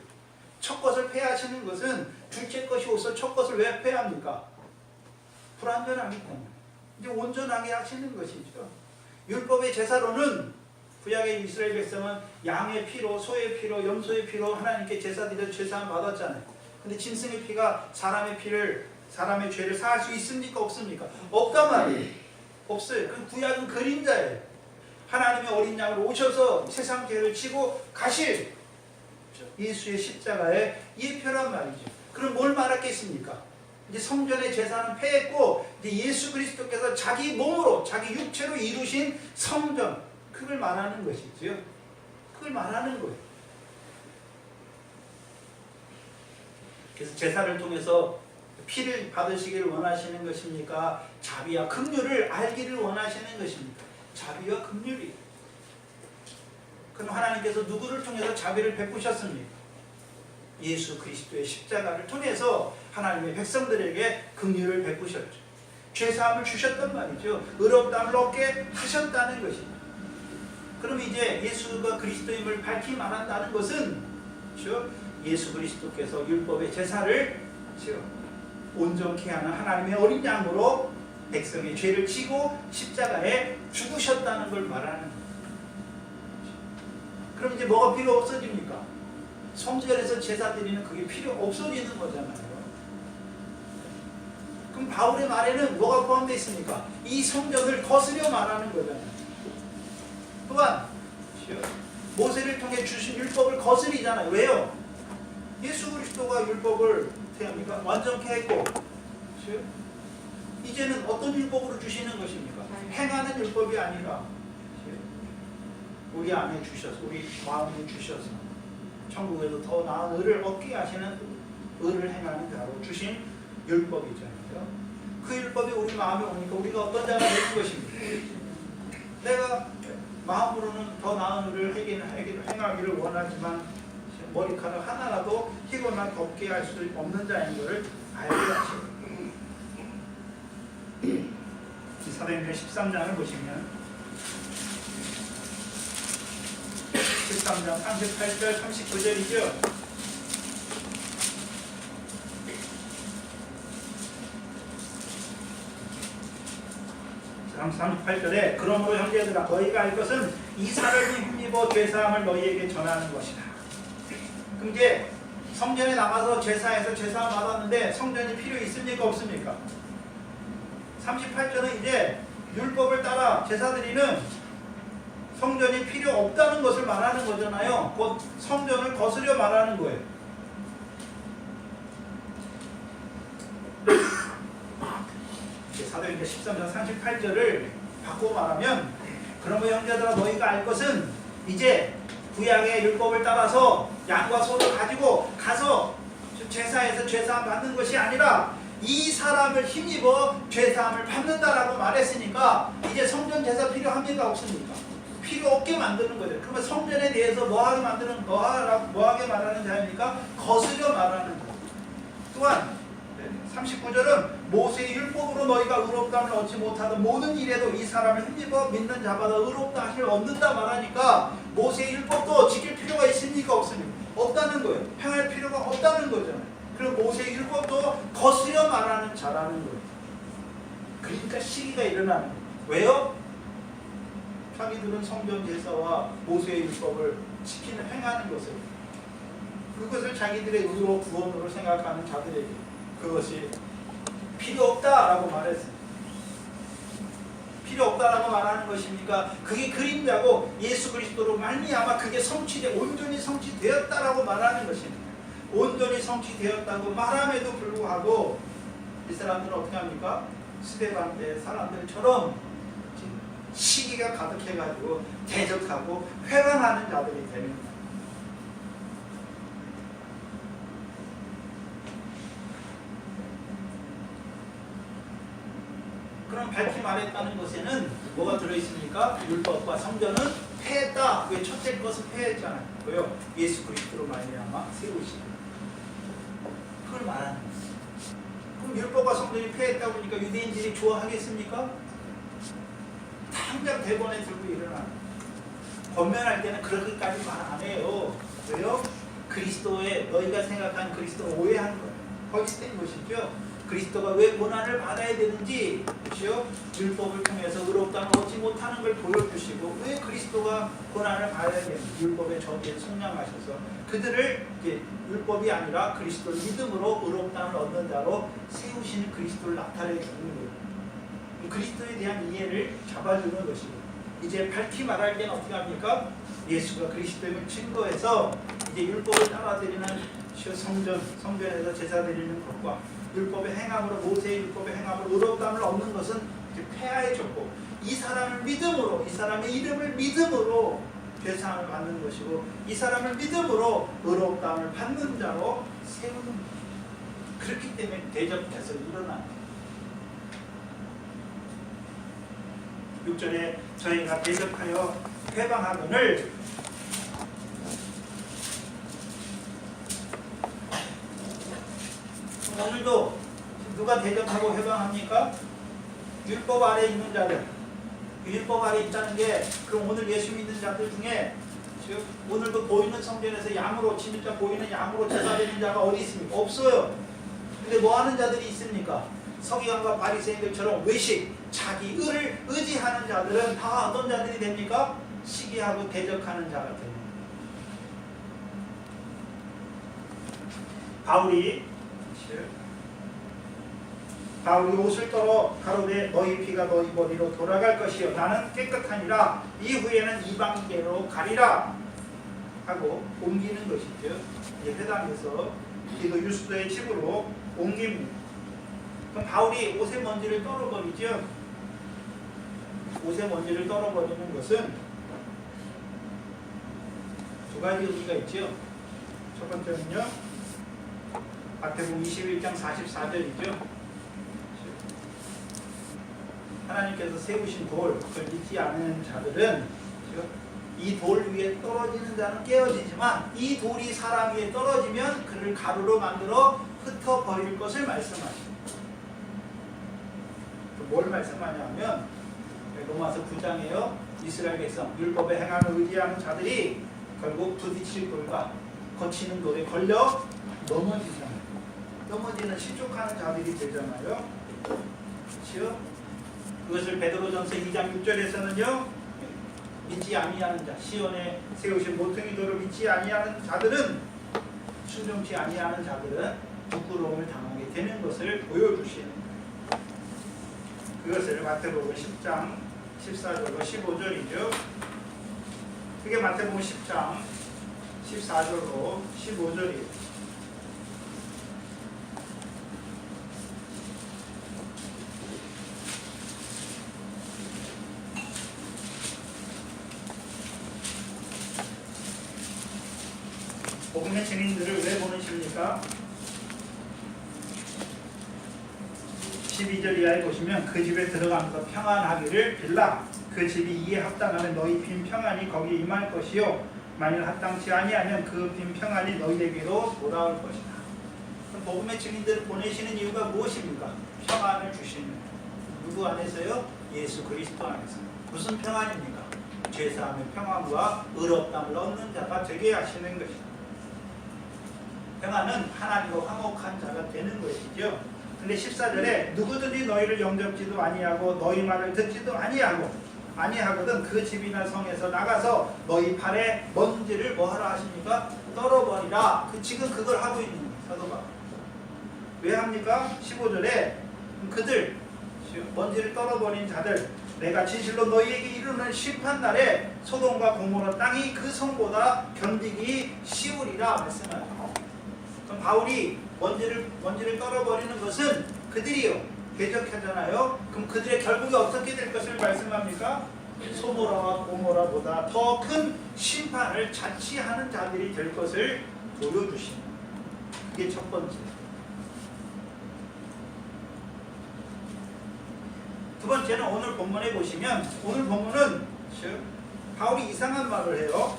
첫 것을 폐하시는 것은 둘째 것이 오서 첫 것을 왜 폐합니까? 불완전하기 때문에. 이제 온전하게 하시는 것이죠. 율법의 제사로는 구약의 이스라엘 백성은 양의 피로, 소의 피로, 염소의 피로 하나님께 제사 드려 제사함 받았잖아요. 근데 짐승의 피가 사람의 죄를 사할 수 있습니까? 없습니까? 없단 말이에요. 없어요. 그 구약은 그림자예요. 하나님의 어린 양으로 오셔서 세상 죄를 지고 가실 예수의 십자가의 예표란 말이죠. 그럼 뭘 말하겠습니까? 이제 성전의 제사는 폐했고 이제 예수 그리스도께서 자기 몸으로 자기 육체로 이루신 성전 그걸 말하는 것이죠. 그걸 말하는 거예요. 그래서 제사를 통해서 피를 받으시기를 원하시는 것입니까? 자비와 긍휼을 알기를 원하시는 것입니까? 자비와 긍휼이. 그럼 하나님께서 누구를 통해서 자비를 베푸셨습니까? 예수 그리스도의 십자가를 통해서 하나님의 백성들에게 긍휼을 베푸셨죠. 죄사함을 주셨단 말이죠. 의롭다함을 얻게 하셨다는 것입니다. 그럼 이제 예수가 그리스도임을 밝히 말한다는 것은 그렇죠? 예수 그리스도께서 율법의 제사를 그렇죠? 온전케 하는 하나님의 어린 양으로 백성의 죄를 지고 십자가에 죽으셨다는 걸 말하는 거예요. 그럼 이제 뭐가 필요 없어집니까? 성전에서 제사 드리는 그게 필요 없어지는 거잖아요. 그럼 바울의 말에는 뭐가 포함되어 있습니까? 이 성전을 거스려 말하는 거잖아요. 또한 모세를 통해 주신 율법을 거스리잖아요. 왜요? 예수 그리스도가 율법을 완전케 했고 이제는 어떤 율법으로 주시는 것입니까? 행하는 율법이 아니라 우리 안에 주셔서 우리 마음에 주셔서 천국에서 더 나은 의를 얻게 하시는 의를 행하는 자로 주신 율법이잖아요. 그 율법이 우리 마음에 오니까 우리가 어떤 자가 되는 것입니까? 내가 마음으로는 더 나은 의를 행하기를 원하지만 머리카락 하나라도 희거나 덥게 할 수 없는 자인 것을 알게 하시고 사도행전 13장을 보시면 13장 38절 39절이죠. 38절에 그러므로 형제들아 너희가 알 것은 이 사람이 힘입어 죄사함을 너희에게 전하는 것이다. 그럼 이제 성전에 나가서 제사해서 제사함 받았는데 성전이 필요 있습니까? 없습니까? 38절은 이제 율법을 따라 제사드리는 성전이 필요 없다는 것을 말하는 거잖아요. 곧 성전을 거스려 말하는 거예요. 사도행전 13장 38절을 바꾸어 말하면 그러므로 형제들아 너희가 알 것은 이제 구약의 율법을 따라서 양과 소를 가지고 가서 제사에서 죄사함 받는 것이 아니라 이 사람을 힘입어 죄사함을 받는다라고 말했으니까 이제 성전 제사 필요합니까? 없습니까? 필요 없게 만드는 거죠. 그러면 성전에 대해서 뭐하게 말하는 자입니까? 거스려 말하는 거. 또한 39절은 모세의 율법으로 너희가 의롭다함을 얻지 못하던 모든 일에도 이 사람을 힘입어 믿는 자마다 의롭다 하심을 얻는다 말하니까 모세의 율법도 지킬 필요가 있습니까? 없습니까? 없다는 거예요. 행할 필요가 없다는 거잖아요. 그리고 모세의 율법도 거스려 말하는 자라는 거예요. 그러니까 시기가 일어나는 거예요. 왜요? 자기들은 성전 제사와 모세의 율법을 지키는 행하는 것을 그것을 자기들의 의로 구원으로 생각하는 자들에게 그것이 필요 없다라고 말했습니다. 필요 없다라고 말하는 것입니까? 그게 그림자고 예수 그리스도로 말미암아 그게 온전히 성취되었다라고 말하는 것입니다. 온전히 성취되었다고 말함에도 불구하고 이 사람들은 어떻게 합니까? 스데반 때 사람들처럼 시기가 가득해가지고 대적하고 회방하는 자들이 됩니다. 그럼 밝히 말했다는 것에는 뭐가 들어있습니까? 율법과 성전은 폐했다. 왜? 첫째 것은 폐했잖아요. 왜요? 예수 그리스도로 말미암아 세우시고 그걸 말하는 거예요. 그럼 율법과 성전이 폐했다고 보니까 유대인들이 좋아하겠습니까? 당장 대본에 들고 일어나는 권면할 때는 그렇게까지 말 안 해요. 왜요? 그리스도의 너희가 생각하는 그리스도를 오해한 거예요. 거짓된 것이죠. 그리스도가 왜 고난을 받아야 되는지, 그렇죠? 율법을 통해서 의롭다는 얻지 못하는 걸 보여주시고 왜 그리스도가 고난을 받아야 되는지 율법의 저기에 속량하셔서 그들을 이제 율법이 아니라 그리스도를 믿음으로 의롭다는 얻는 자로 세우시는 그리스도를 나타내 주는 거예요. 그리스도에 대한 이해를 잡아주는 것이고 이제 밝히 말할 때는 어떻게 합니까? 예수가 그리스도임을 증거해서 이제 율법을 따라드리는 성전에서 제사 드리는 것과 율법의 행함으로 모세의 율법의 행함으로 의롭다함을 얻는 것은 폐하해졌고 이 사람을 믿음으로 이 사람의 이름을 믿음으로 죄사함을 받는 것이고 이 사람을 믿음으로 의롭다함을 받는 자로 세우는 것. 그렇기 때문에 대적해서 일어나는 6절에 저희가 대적하여 회방하거늘 오늘도 누가 대적하고 회방합니까? 율법 아래 있는 자들. 율법 아래 있다는 게 그럼 오늘 예수 믿는 자들 중에 지금 오늘도 보이는 성전에서 양으로 진짜 보이는 양으로 제사드리는 자가 어디 있습니까? 없어요. 근데 뭐 하는 자들이 있습니까? 서기관과 바리새인들처럼 외식, 자기 의를 의지하는 자들은 다 어떤 자들이 됩니까? 시기하고 대적하는 자가 됩니다. 바울이 옷을 떨어 가로되 너희 피가 너희 머리로 돌아갈 것이요 나는 깨끗하니라 이후에는 이방계로 가리라 하고 옮기는 것이죠. 이제 회당에서 기도 유스도의 집으로 옮깁니다. 그럼 바울이 옷의 먼지를 떨어버리죠. 옷의 먼지를 떨어버리는 것은 두 가지 의미가 있죠. 첫 번째는요, 마태복음 21장 44절이죠. 하나님께서 세우신 돌, 그걸 믿지 않는 자들은 이 돌 위에 떨어지는 자는 깨어지지만 이 돌이 사람 위에 떨어지면 그를 가루로 만들어 흩어버릴 것을 말씀하십니다. 뭘 말씀하냐면 로마서 9장에요. 이스라엘 백성, 율법의 행함을 의지하는 자들이 결국 부딪힐 돌과 거치는 돌에 걸려 넘어지잖아요. 넘어지는 실족하는 자들이 되잖아요. 그렇죠? 그것을 베드로전서 2장 6절에서는요. 믿지 아니하는 자, 시온에 세우신 모퉁이 돌을 믿지 아니하는 자들은 순종치 아니하는 자들은 부끄러움을 당하게 되는 것을 보여주시는 그것을 마태복음 10장 14절로 15절이죠. 그게 마태복음 10장 14절로 15절이에요. 복음의 증인들을 왜 보내십니까? 12절 이하에 보시면 그 집에 들어가면서 평안하기를 빌라. 그 집이 이에 합당하면 너희 빈 평안이 거기에 임할 것이요 만일 합당치 아니하면 그 빈 평안이 너희에게로 돌아올 것이다. 그럼 복음의 증인들을 보내시는 이유가 무엇입니까? 평안을 주시는 누구 안에서요? 예수 그리스도 안에서. 무슨 평안입니까? 죄사함의 평안과 의롭다함을 얻는 자가 되게 하시는 것이다. 평안은 하나님과 화목한 자가 되는 것이죠. 근데 14절에 누구든지 너희를 영접지도 아니하고 너희 말을 듣지도 아니하고 아니하거든 그 집이나 성에서 나가서 너희 팔에 먼지를 뭐하라 하십니까? 떨어버리라. 지금 그걸 하고 있는 거예요. 사도 바울. 왜 합니까? 15절에 그들 먼지를 떨어버린 자들 내가 진실로 너희에게 이르는 심판날에 소돔과 고모라 땅이 그 성보다 견디기 쉬우리라 말씀해요. 그럼 바울이 먼지를 떨어버리는 것은 그들이요 대적하잖아요. 그럼 그들의 결국이 어떻게 될 것을 말씀합니까? 소모라와 고모라보다 더 큰 심판을 자치하는 자들이 될 것을 보여주십니다. 그게 첫 번째. 두 번째는 오늘 본문에 보시면 오늘 본문은 바울이 이상한 말을 해요.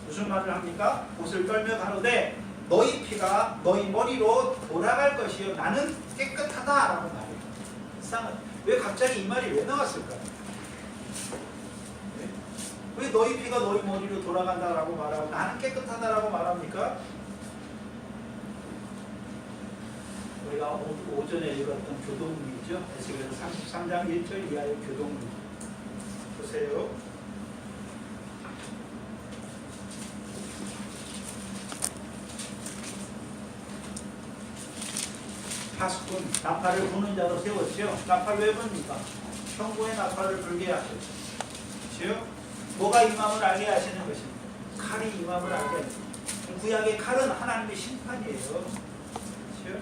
무슨 말을 합니까? 옷을 떨며 가로되 너희 피가 너희 머리로 돌아갈 것이요 나는 깨끗하다라고 말해요. 이상한. 왜 갑자기 이 말이 왜 나왔을까요? 왜 너희 피가 너희 머리로 돌아간다라고 말하고 나는 깨끗하다라고 말합니까? 우리가 오전에 읽었던 교동문이죠. 에스겔서 33장 1절 이하의 교동문 보세요. 파수꾼 나팔을 부는 자로 세웠죠. 나팔 왜 붑니까? 형구의 나팔을 불게 하셨죠. 뭐가 임함을 알게 하시는 것입니다. 칼이 임함을 알게 하십니다. 구약의 칼은 하나님의 심판이에요. 그렇죠?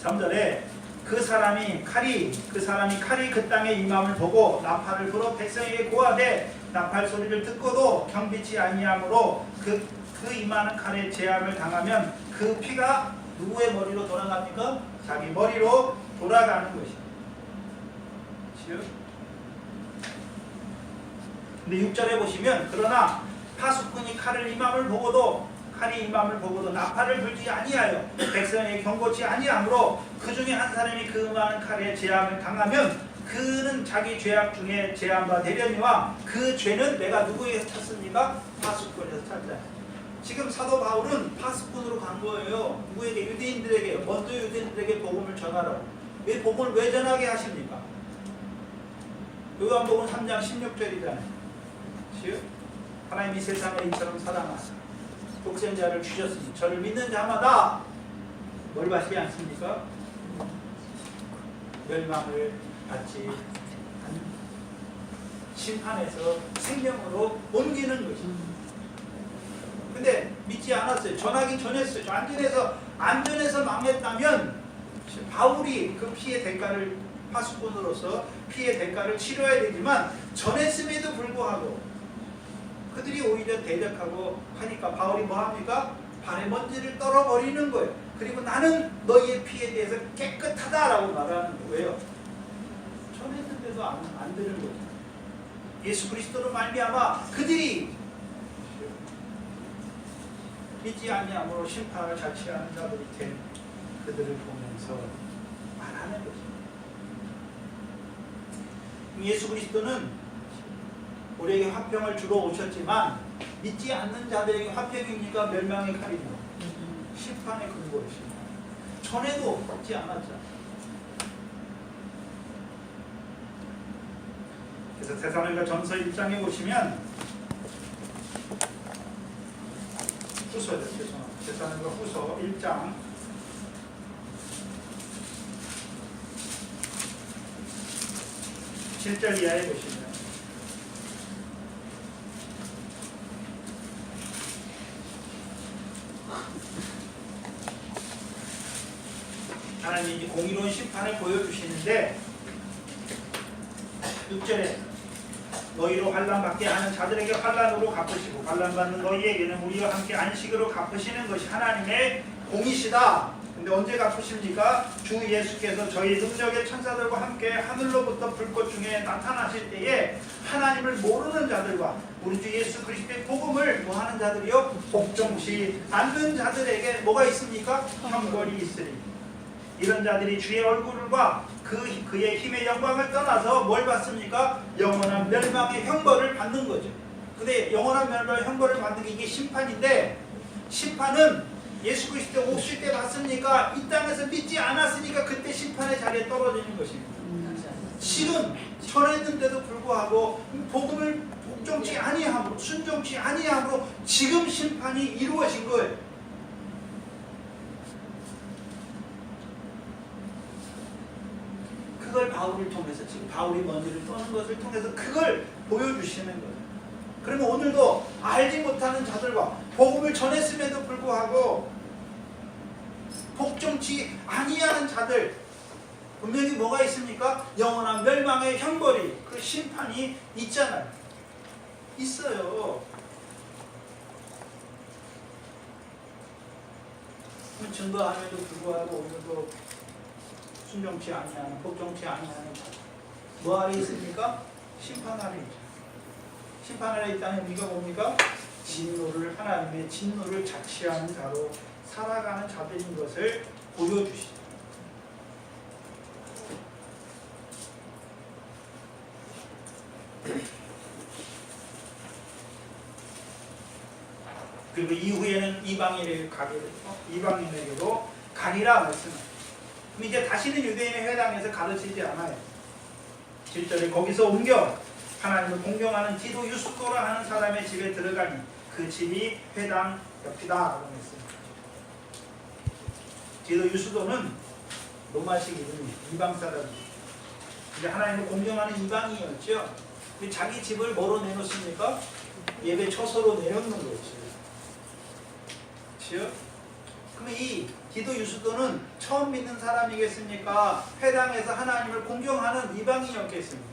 3절에 그 사람이 칼이 그 땅에 임함을 보고 나팔을 불어 백성에게 고하되 나팔 소리를 듣고도 경비치 아니하므로 그 임하는 칼에 재앙을 당하면 그 피가 누구의 머리로 돌아갑니까? 자기 머리로 돌아가는 것입니다. 그렇죠? 근데 6절에 보시면 그러나 파수꾼이 칼이 임함을 보고도 나팔을 불지 아니하여 백성에게 경고치 아니하므로 그 중에 한 사람이 그 많은 칼에 재앙을 당하면 그는 자기 죄악 중에 재앙과 되려니와 그 죄는 내가 누구에게서 찼습니까? 파수꾼에서 찼다. 지금 사도 바울은 파수꾼으로 간 거예요. 누구에게? 유대인들에게. 먼저 유대인들에게 복음을 전하라고. 왜 복음을 왜 전하게 하십니까? 요한복음 3장 16절이잖아요. 하나님이 세상을 이처럼 사랑하사 독생자를 주셨으니 저를 믿는 자마다 뭘 받지 않습니까? 멸망을 받지 않는 심판에서 생명으로 옮기는 것입니다. 근데 믿지 않았어요. 전하기 전했어요. 안전해서 망했다면 바울이 그 피의 대가를 파수꾼으로서 피의 대가를 치러야 되지만 전했음에도 불구하고 그들이 오히려 대적하고 하니까 바울이 뭐합니까? 발에 먼지를 떨어버리는 거예요. 그리고 나는 너희의 피에 대해서 깨끗하다라고 말하는 거예요. 전했는데도 안 되는 거죠. 예수 그리스도로 말미암아 그들이 믿지 아니함으로 심판을 자치하는 자들이 된 그들을 보면서 말하는 거죠. 예수 그리스도는 우리에게 화평을 주러 오셨지만 믿지 않는 자들에게 화평입니까? 멸망의 칼입니까? 심판의 근거이십니다. 전에도 믿지 않았죠. 그래서 데살로니가 전서 1장에 보시면 데살로니가 후서 1장 7절 이하에 보시면 하나님이 공의로운 심판을 보여주시는데 6절에 너희로 환난받게 하는 자들에게 환난으로 갚으시고 환난받는 너희에게는 우리와 함께 안식으로 갚으시는 것이 하나님의 공이시다. 근데 언제 갚으십니까? 주 예수께서 저희 능력의 천사들과 함께 하늘로부터 불꽃 중에 나타나실 때에 하나님을 모르는 자들과 우리 주 예수 그리스도의 복음을 뭐하는 자들이요? 복종시 않는 자들에게 뭐가 있습니까? 형벌이 있으리. 이런 자들이 주의 얼굴과 그의 힘의 영광을 떠나서 뭘 받습니까? 영원한 멸망의 형벌을 받는 거죠. 근데 영원한 멸망의 형벌을 받는 게 이게 심판인데 심판은 예수 그리스도 오실 때 받습니까? 이 땅에서 믿지 않았으니까 그때 심판의 자리에 떨어지는 것입니다. 지금 전했는데도 불구하고 복음을 복종치 아니함으로 순종치 아니함으로 지금 심판이 이루어진 거예요. 그걸 바울을 통해서 지금 바울이 먼지를 떠는 것을 통해서 그걸 보여주시는 거예요. 그러면 오늘도 알지 못하는 자들과 복음을 전했음에도 불구하고 복종치 아니하는 자들 분명히 뭐가 있습니까? 영원한 멸망의 형벌이 그 심판이 있잖아요. 있어요. 증거함에도 불구하고 오늘도 순종치 아니하는 복종치 아니하는 자 뭐 아래 있습니까? 심판 아래 있죠. 심판 아래 있다는 의미가 뭡니까? 진노를 하나님의 진노를 자취하는 자로 살아가는 자들인 것을 보여주시죠. 그리고 이후에는 이방인에게로 가리라 말씀합니다. 그럼 이제 다시는 유대인의 회당에서 가르치지 않아요. 7절에 거기서 옮겨 하나님을 공경하는 디도 유스도라 하는 사람의 집에 들어가니 그 집이 회당 옆이다 라고 했습니다. 디도 유스도는 로마식 이름이 이방 사람이에요. 이제 하나님을 공경하는 이방인이었죠. 자기 집을 뭐로 내놓습니까? 예배 처소로 내놓는 거죠. 그렇죠? 그럼 이 디도 유스도는 처음 믿는 사람이겠습니까? 회당에서 하나님을 공경하는 이방인이었겠습니까?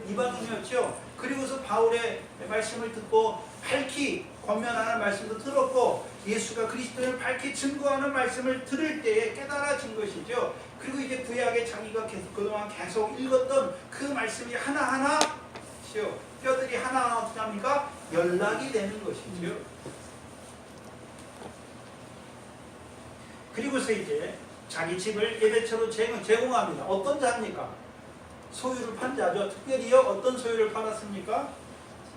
이방인이었죠. 그리고서 바울의 말씀을 듣고 밝히 권면하는 말씀도 들었고 예수가 그리스도를 밝히 증거하는 말씀을 들을 때에 깨달아진 것이죠. 그리고 이제 구약에 자기가 그동안 계속 읽었던 그 말씀이 하나하나 뼈들이 하나하나 어떻게 합니까? 연락이 되는 것이죠. 그리고서 이제 자기 집을 예배처로 제공합니다. 어떤 자입니까? 소유를 판 자죠. 특별히요 어떤 소유를 팔았습니까?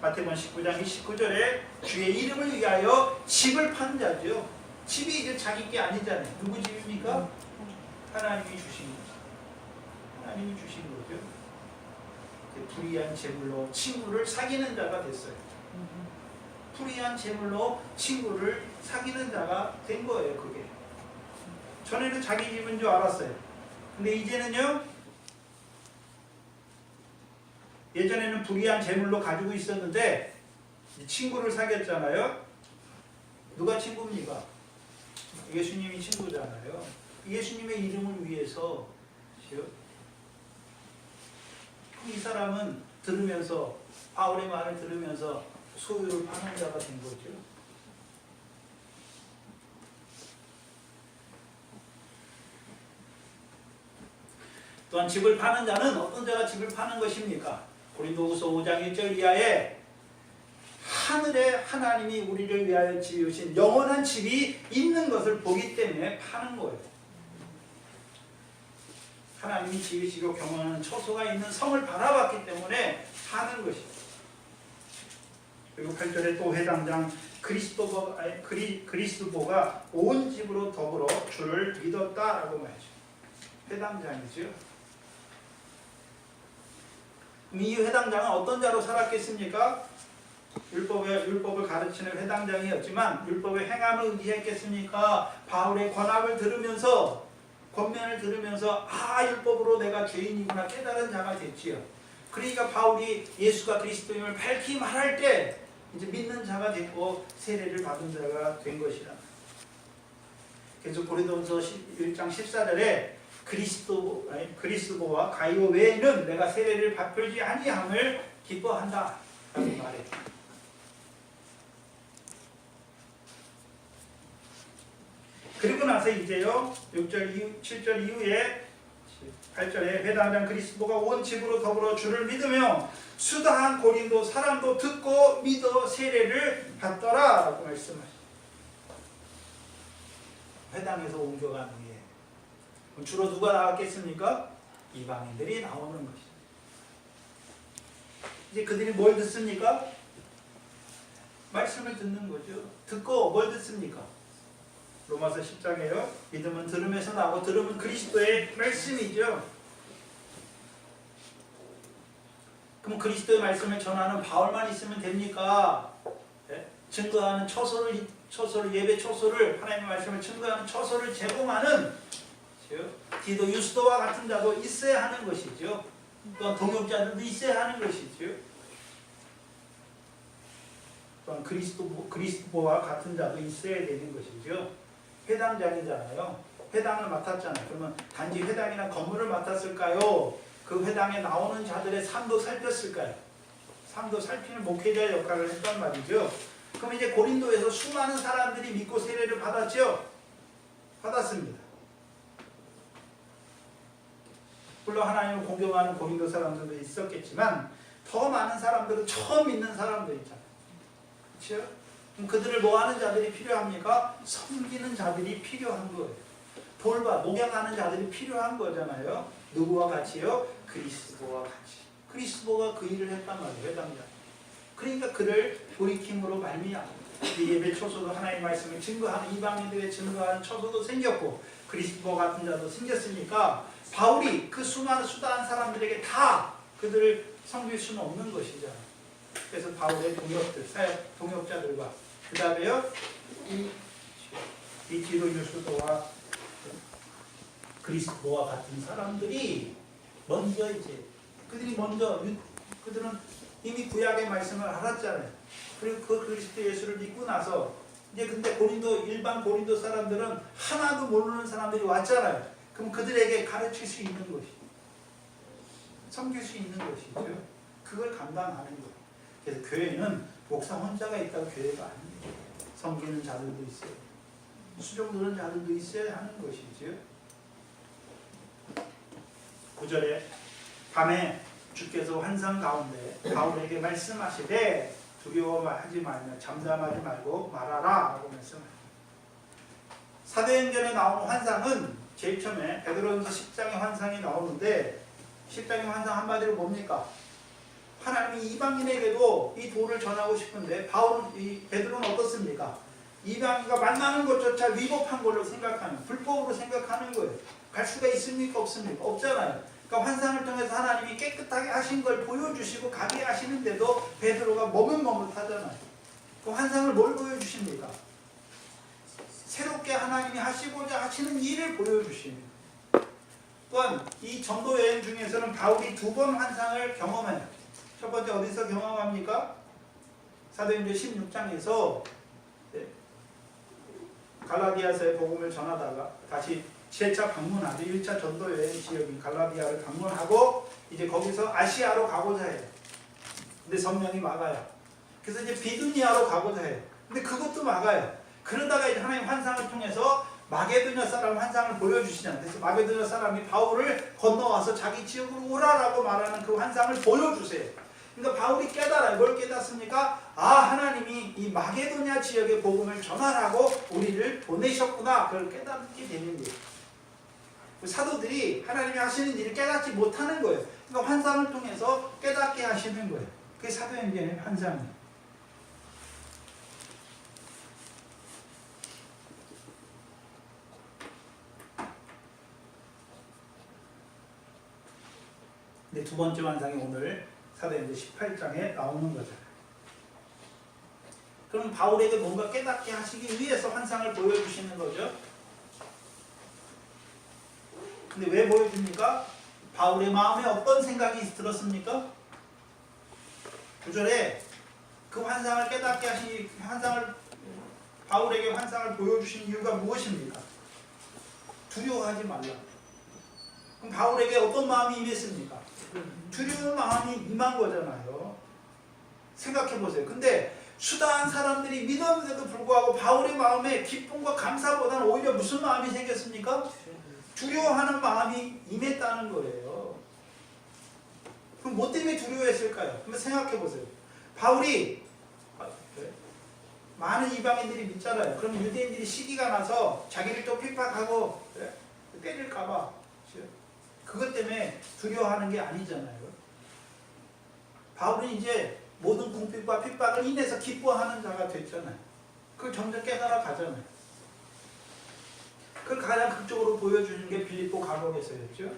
마태복음 19장 29절에 주의 이름을 위하여 집을 판 자죠. 집이 이제 자기 게 아니잖아요. 누구 집입니까? 하나님이 주신 거죠. 하나님이 주신 거죠. 불의한 재물로 친구를 사귀는 자가 됐어요. 불의한 재물로 친구를 사귀는 자가 된 거예요. 그게. 전에는 자기 집인 줄 알았어요. 근데 이제는요, 예전에는 불의한 재물로 가지고 있었는데 친구를 사귀었잖아요. 누가 친구입니까? 예수님이 친구잖아요. 예수님의 이름을 위해서. 이 사람은 들으면서 바울의 말을 들으면서 소유를 파는 자가 된 거죠. 또한 집을 파는 자는 어떤 자가 집을 파는 것입니까? 고린도후서 5장 1절 이하에 하늘에 하나님이 우리를 위하여 지으신 영원한 집이 있는 것을 보기 때문에 파는 거예요. 하나님이 지으시고 경험하는 처소가 있는 성을 바라봤기 때문에 파는 것이죠. 그리고 8절에 또 회당장 그리스도가 온 집으로 더불어 주를 믿었다라고 말이죠. 회당장이죠. 이 회당장은 어떤 자로 살았겠습니까? 율법을 가르치는 회당장이었지만 율법의 행함을 의지했겠습니까? 바울의 권합을 들으면서 권면을 들으면서 율법으로 내가 죄인이구나 깨달은 자가 됐지요. 그러니까 바울이 예수가 그리스도임을 밝히 말할 때 이제 믿는 자가 됐고 세례를 받은 자가 된 것이라. 그래서 고린도전서 1장 14절에 그리스도와 가이오 외에는 내가 세례를 베풀지 아니함을 기뻐한다 라고 말해. 그리고 나서 이제요 7절 이후에 8절에 회당장 그리스도가 온 집으로 더불어 주를 믿으며 수다한 고린도 사람도 듣고 믿어 세례를 받더라 라고 말씀하시죠. 회당에서 옮겨간 후에 주로 누가 나왔겠습니까? 이방인들이 나오는 것이죠. 이제 그들이 뭘 듣습니까? 말씀을 듣는 거죠. 듣고 뭘 듣습니까? 로마서 10장에요. 믿음은 들음에서 나고 들음은 그리스도의 말씀이죠. 그럼 그리스도의 말씀을 전하는 바울만 있으면 됩니까? 네? 증거하는 초소를 예배 초소를 하나님의 말씀을 증거하는 초소를 제공하는 디도 유스도와 같은 자도 있어야 하는 것이죠. 또한 동역자들도 있어야 하는 것이죠. 또한 그리스도와 같은 자도 있어야 되는 것이죠. 회당장이잖아요. 회당을 맡았잖아요. 그러면 단지 회당이나 건물을 맡았을까요? 그 회당에 나오는 자들의 삶도 살폈을까요? 삶도 살피는 목회자 역할을 했단 말이죠. 그럼 이제 고린도에서 수많은 사람들이 믿고 세례를 받았죠? 받았습니다. 물론 하나님을 공경하는 고린도 사람들도 있었겠지만 더 많은 사람들은 처음 믿는 사람들 있잖아요. 그렇죠? 그럼 그들을 뭐 하는 자들이 필요합니까? 섬기는 자들이 필요한 거예요. 돌봐, 목양하는 자들이 필요한 거잖아요. 누구와 같이요? 그리스도와 같이. 그리스도가 그 일을 했단 말이에요. 회당장. 그러니까 그를 돌이킴으로 말미암아 예배 초소도 하나님의 말씀을 증거하는 이방인들의 증거하는 초소도 생겼고 그리스도와 같은 자도 생겼으니까 바울이 그 수많은 수다한 사람들에게 다 그들을 섬길 수는 없는 것이죠. 그래서 바울의 동역자들과 그 다음에요 이 디도 유스도와 그리스도와 같은 사람들이 먼저 그들은 이미 구약의 말씀을 알았잖아요. 그리고 그 그리스도 예수를 믿고 나서 이제 근데 일반 고린도 사람들은 하나도 모르는 사람들이 왔잖아요. 그럼 그들에게 가르칠 수 있는 것이, 섬길 수 있는 것이죠. 그걸 감당하는 거예요. 그래서 교회는 목사 혼자가 있다고 교회가 아니에요. 섬기는 자들도 있어요. 수종 드는 자들도 있어야 하는 것이죠. 9절에 밤에 주께서 환상 가운데 바울에게 말씀하시되 두려워하지 말며 잠잠하지 말고 말하라 라고 말씀합니다. 사도행전에 나오는 환상은 제일 처음에 베드로전서 10장의 환상이 나오는데 10장의 환상 한마디로 뭡니까? 하나님이 이방인에게도 이 도를 전하고 싶은데 베드로는 어떻습니까? 이방인과 만나는 것조차 위법한 걸로 생각하는, 불법으로 생각하는 거예요. 갈 수가 있습니까? 없습니까? 없잖아요. 그러니까 환상을 통해서 하나님이 깨끗하게 하신 걸 보여주시고 가게 하시는데도 베드로가 머뭇머뭇하잖아요. 그 환상을 뭘 보여주십니까? 새롭게 하나님이 하시고자 하시는 일을 보여주십니다. 또한 이 전도 여행 중에서는 바울이 2번 환상을 경험해요. 첫 번째 어디서 경험합니까? 사도행전 16장에서 갈라디아서의 복음을 전하다가 다시 재차 방문하죠. 1차 전도 여행 지역인 갈라디아를 방문하고 이제 거기서 아시아로 가고자 해요. 근데 성령이 막아요. 그래서 이제 비두니아로 가고자 해요. 근데 그것도 막아요. 그러다가 이제 하나님 환상을 통해서 마게도냐 사람 환상을 보여주시잖아요. 그래서 마게도냐 사람이 바울을 건너와서 자기 지역으로 오라라고 말하는 그 환상을 보여주세요. 그러니까 바울이 깨달아요. 뭘 깨닫습니까? 아, 하나님이 이 마게도냐 지역의 복음을 전하라고 우리를 보내셨구나. 그걸 깨닫게 되는 거예요. 사도들이 하나님이 하시는 일을 깨닫지 못하는 거예요. 그러니까 환상을 통해서 깨닫게 하시는 거예요. 그게 사도행전의 환상이에요. 근데 두 번째 환상이 오늘 사도행전 18장에 나오는 거잖아요. 그럼 바울에게 뭔가 깨닫게 하시기 위해서 환상을 보여주시는 거죠. 근데 왜 보여줍니까? 바울의 마음에 어떤 생각이 들었습니까? 9절에 그 환상을 깨닫게 하시 바울에게 환상을 보여주신 이유가 무엇입니까? 두려워하지 말라. 그럼 바울에게 어떤 마음이 임했습니까? 두려운 마음이 임한 거잖아요. 생각해 보세요. 근데 수다한 사람들이 믿었는데도 불구하고 바울의 마음에 기쁨과 감사보다는 오히려 무슨 마음이 생겼습니까? 두려워하는 마음이 임했다는 거예요. 그럼 뭐 때문에 두려워했을까요? 한번 생각해 보세요. 바울이 많은 이방인들이 믿잖아요. 그럼 유대인들이 시기가 나서 자기를 또 핍박하고 때릴까봐 그것 때문에 두려워하는 게 아니잖아요. 바울은 이제 모든 궁핍과 핍박을 인해서 기뻐하는 자가 됐잖아요. 그걸 점점 깨달아 가잖아요. 그걸 가장 극적으로 보여주는 게 빌립보 감옥에서였죠.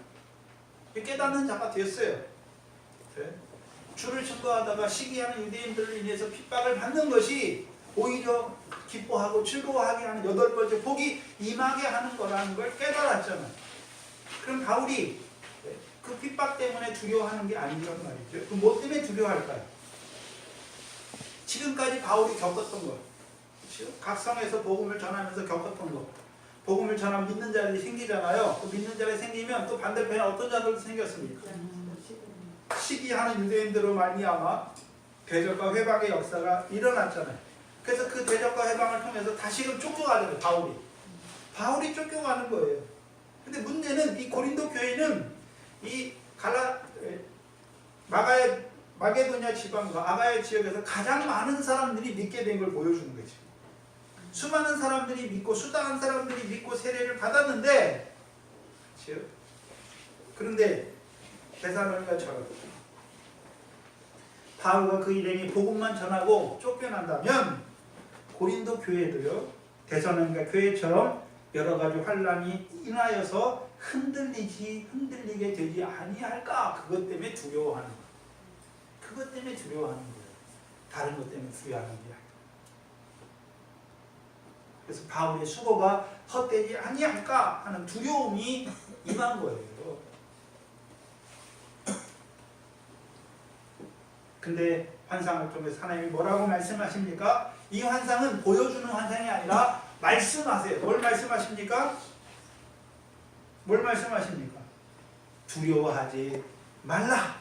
깨닫는 자가 됐어요. 주를 증거하다가 시기하는 유대인들을 인해서 핍박을 받는 것이 오히려 기뻐하고 즐거워하게 하는 여덟 번째 복이 임하게 하는 거라는 걸 깨달았잖아요. 그럼 바울이 그 핍박 때문에 두려워하는 게 아니란 말이죠. 그럼 뭐 때문에 두려워할까요? 지금까지 바울이 겪었던 거, 그렇죠? 각 성에서 복음을 전하면서 겪었던 거, 복음을 전하면 믿는 자들이 생기잖아요. 그 믿는 자들이 생기면 또 반대편에 어떤 자들도 생겼습니까? 시기하는 유대인들로 말미암아 대적과 회방의 역사가 일어났잖아요. 그래서 그 대적과 회방을 통해서 다시금 쫓겨가잖아요. 바울이 쫓겨가는 거예요. 근데 문제는 이 고린도 교회는 이 마게도냐 지방과 아가야 지역에서 가장 많은 사람들이 믿게 된 걸 보여주는 거죠. 수많은 사람들이 믿고 수다한 사람들이 믿고 세례를 받았는데, 그렇죠? 그런데 데살로니가처럼 바울과 그 일행이 복음만 전하고 쫓겨난다면 고린도 교회도요, 데살로니가 교회처럼 여러 가지 환란이 인하여서 흔들리게 되지 아니할까? 그것 때문에 두려워하는 거예요. 그것 때문에 두려워하는 거예요. 다른 것 때문에 두려워하는 게 아니라. 그래서 바울의 수고가 헛되지 아니할까 하는 두려움이 임한 거예요. 근데 환상을 통해서 하나님이 뭐라고 말씀하십니까? 이 환상은 보여주는 환상이 아니라 말씀하세요. 뭘 말씀하십니까? 뭘 말씀하십니까? 두려워하지 말라.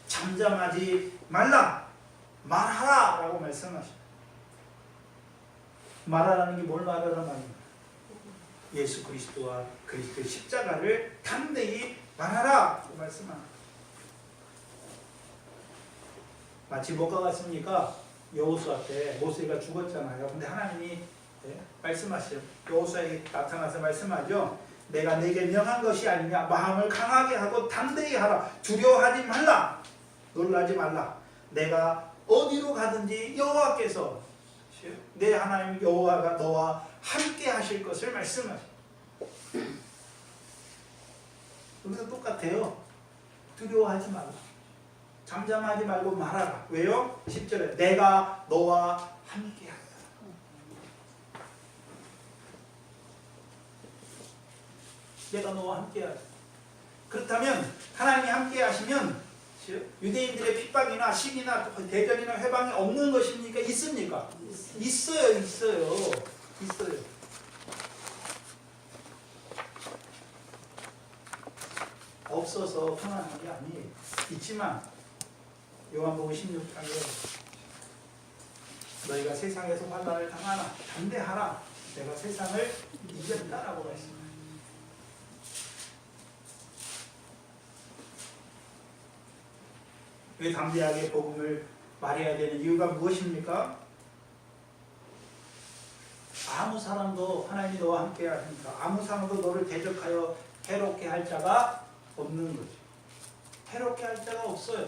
잠잠하지 말라. 말하라 라고 말씀하십니다. 말하라는 게 뭘 말하라 말입니까? 예수 그리스도와 그리스도의 십자가를 담대히 말하라 고 말씀합니다. 마치 뭐가 같습니까? 여호수아 때 모세가 죽었잖아요. 근데 하나님이 말씀하시죠. 여호수아에게 나타나서 말씀하죠. 내가 내게 명한 것이 아니냐. 마음을 강하게 하고 담대히 하라. 두려워하지 말라. 놀라지 말라. 내가 어디로 가든지 여호와께서 내 하나님 여호와가 너와 함께 하실 것을 말씀하시죠. 여기서 똑같아요. 두려워하지 말라. 잠잠하지 말고 말하라. 왜요? 10절에 내가 너와 함께 한다. 내가 너와 함께 하다. 그렇다면 하나님이 함께 하시면 유대인들의 핍박이나 시기나 대전이나 회방이 없는 것입니까? 있습니까? 있어요. 없어서 편안한 게 아니에요. 있지만 요한복음 16장에 너희가 세상에서 환난을 당하나 담대하라. 내가 세상을 이겼다라고 말씀합니다. 왜 담대하게 복음을 말해야 되는 이유가 무엇입니까? 아무 사람도 하나님이 너와 함께 하십니까? 아무 사람도 너를 대적하여 해롭게 할 자가 없는 거죠. 해롭게 할 자가 없어요.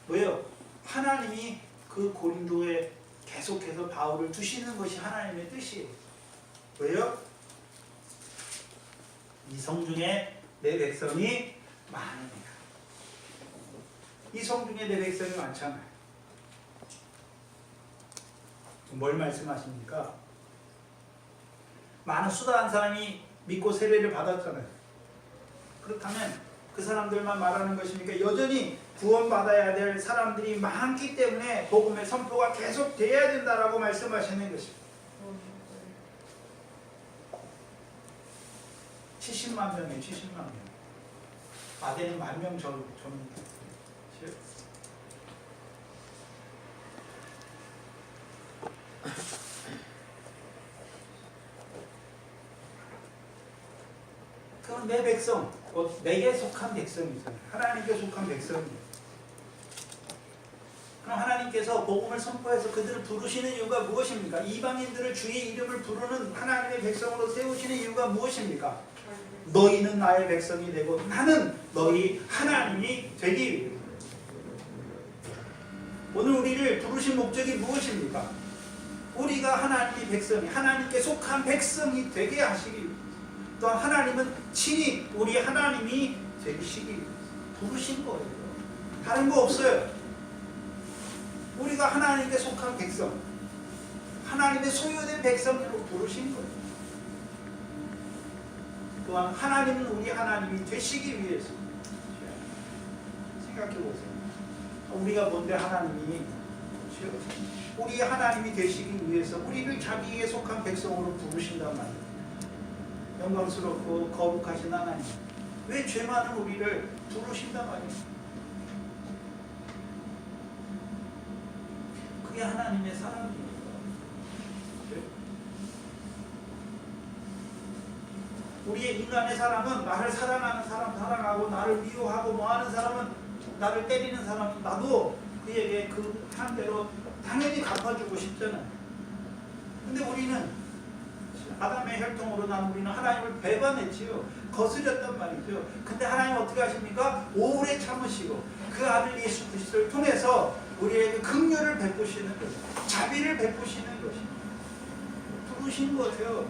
왜요? 하나님이 그 고린도에 계속해서 바울을 두시는 것이 하나님의 뜻이에요. 왜요? 이 성중에 내 백성이 많으니까. 이 성중에 내 백성이 많잖아요. 뭘 말씀하십니까? 많은 수다한 사람이 믿고 세례를 받았잖아요. 그렇다면 그 사람들만 말하는 것입니까? 여전히 구원받아야 될 사람들이 많기 때문에 복음의 선포가 계속 돼야 된다라고 말씀하시는 것입니다. 70만 명이에요. 70만 명. 아덴은 10,000명 전입니다. 그럼 내 백성, 내게 속한 백성이잖아요. 하나님께 속한 백성이에요. 그럼 하나님께서 복음을 선포해서 그들을 부르시는 이유가 무엇입니까? 이방인들을 주의 이름을 부르는 하나님의 백성으로 세우시는 이유가 무엇입니까? 너희는 나의 백성이 되고 나는 너희 하나님이 되기 위해. 오늘 우리를 부르신 목적이 무엇입니까? 우리가 하나님의 백성이, 하나님께 속한 백성이 되게 하시기 위해. 또한 하나님은 친히 우리 하나님이 되시기 위해 부르신 거예요. 다른 거 없어요. 우리가 하나님께 속한 백성, 하나님의 소유된 백성으로 부르신 거예요. 또한 하나님은 우리 하나님이 되시기 위해서. 생각해 보세요. 우리가 뭔데 하나님이, 우리 하나님이 되시기 위해서 우리를 자기에게 속한 백성으로 부르신단 말이에요. 영광스럽고 거룩하신 하나님, 왜 죄 많은 우리를 부르신단 말이에요. 그게 하나님의 사랑입니다. 우리의 인간의 사람은 나를 사랑하는 사람 사랑하고, 나를 미워하고 뭐하는 사람은, 나를 때리는 사람은 나도 그에게 그 한대로 당연히 갚아주고 싶잖아요. 근데 우리는 아담의 혈통으로 난 우리는 하나님을 배반했지요. 거스렸단 말이죠. 근데 하나님 어떻게 하십니까? 오래 참으시고 그 아들 예수 그리스도를 통해서 우리에게 긍휼을 베푸시는 거죠. 자비를 베푸시는 것이죠. 부르신 거죠.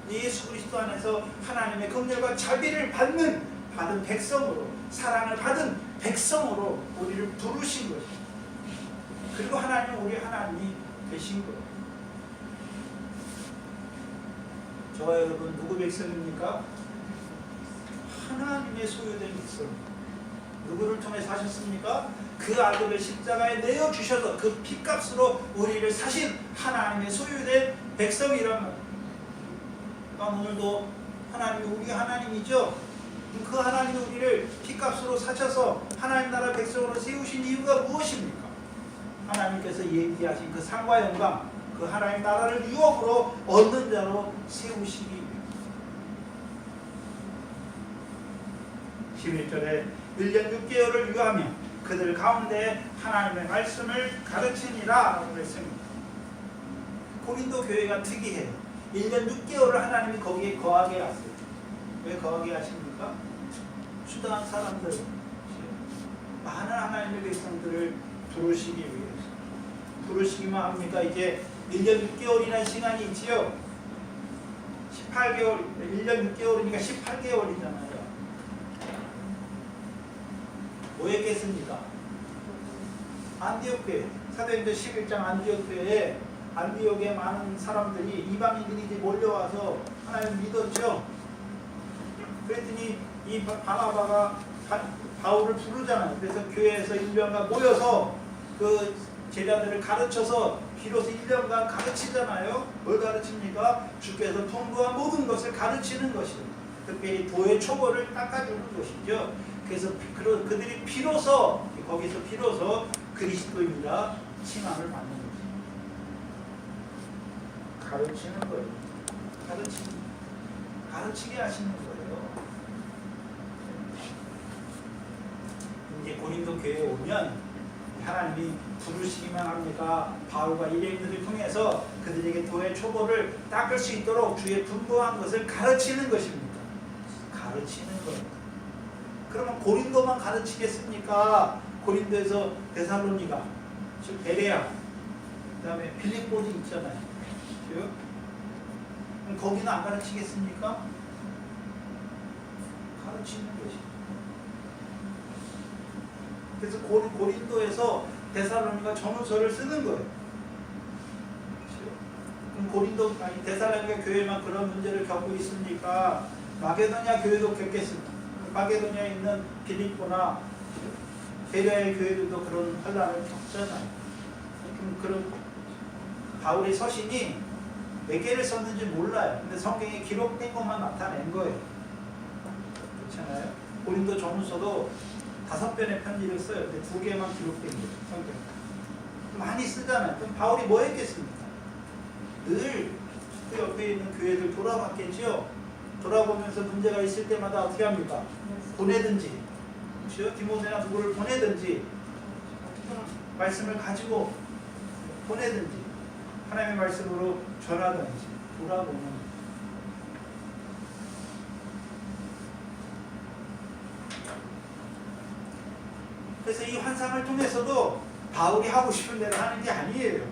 예수 그리스도 안에서 하나님의 긍휼과 자비를 받은 백성으로, 사랑을 받은 백성으로 우리를 부르신 것이죠. 그리고 하나님은 우리 하나님이 되신 거예요. 저와 여러분 누구 백성입니까? 하나님의 소유된 백성. 누구를 통해서 하셨습니까? 그 아들을 십자가에 내어주셔서 그 피값으로 우리를 사신 하나님의 소유된 백성이란 말이에요. 오늘도 하나님이 우리 하나님이죠. 그 하나님이 우리를 피값으로 사셔서 하나님 나라 백성으로 세우신 이유가 무엇입니까? 하나님께서 얘기하신 그 상과 영광, 그 하나님 나라를 유업으로 얻는 자로 세우시기 위해 11절에 1년 6개월을 유하며 그들 가운데 하나님의 말씀을 가르치니라 라고 했습니다. 고린도 교회가 특이해요. 1년 6개월을 하나님이 거기에 거하게 하세요. 왜 거하게 하십니까? 수당한 사람들, 많은 하나님의 백성들을 부르시기 위해서. 부르시기만 합니까? 이제 1년 6개월이라는 시간이 있지요. 18개월, 1년 6개월이니까 18개월이잖아요. 뭐 했겠습니까? 안디옥 교회, 사도행전 11장 안디옥 교회에 안디옥에 많은 사람들이, 이방인들이 이제 몰려와서 하나님을 믿었죠. 그랬더니 이 바나바가 바울을 부르잖아요. 그래서 교회에서 1년간 모여서 그 제자들을 가르쳐서 비로소 1년간 가르치잖아요. 뭘 가르칩니까? 주께서 통보한 모든 것을 가르치는 것이죠. 특별히 도의 초보를 닦아주는 것이죠. 그래서 그들이 비로소, 거기서 비로소 그리스도입니다 칭함을 받는 거죠. 가르치는 거예요. 가르치게 하시는 거예요. 이제 고린도 교회에 오면 하나님이 부르시기만 합니까? 바울과 일행들을 통해서 그들에게 도의 초보를 닦을 수 있도록 주의 분부한 것을 가르치는 것입니다. 가르치는 거예요. 그러면 고린도만 가르치겠습니까? 고린도에서 데살로니가, 즉 베레아, 그 다음에 빌립보도 있잖아요. 그럼 거기는 안 가르치겠습니까? 가르치는 것입니다. 그래서 고린도에서 데살로니가 전후서를 쓰는 거예요. 그럼 데살로니가 교회만 그런 문제를 겪고 있습니까? 마게도냐 교회도 겪겠습니다. 마게도냐에 있는 빌립보나 베레아의 교회들도 그런 환란을 겪잖아요. 그럼 바울의 서신이 몇 개를 썼는지 몰라요. 근데 성경에 기록된 것만 나타낸 거예요. 그렇잖아요. 고린도 전후서도 5편의 편지를 써요. 근데 2개만 기록된 거예요. 성경. 많이 쓰잖아요. 그럼 바울이 뭐 했겠습니까? 늘 그 옆에 있는 교회들 돌아봤겠죠. 돌아보면서 문제가 있을 때마다 어떻게 합니까? 보내든지, 그렇죠? 디모데나 누구를 보내든지, 말씀을 가지고 보내든지, 하나님의 말씀으로 전하든지 돌아보는. 그래서 이 환상을 통해서도 바울이 하고 싶은 대로 하는 게 아니에요.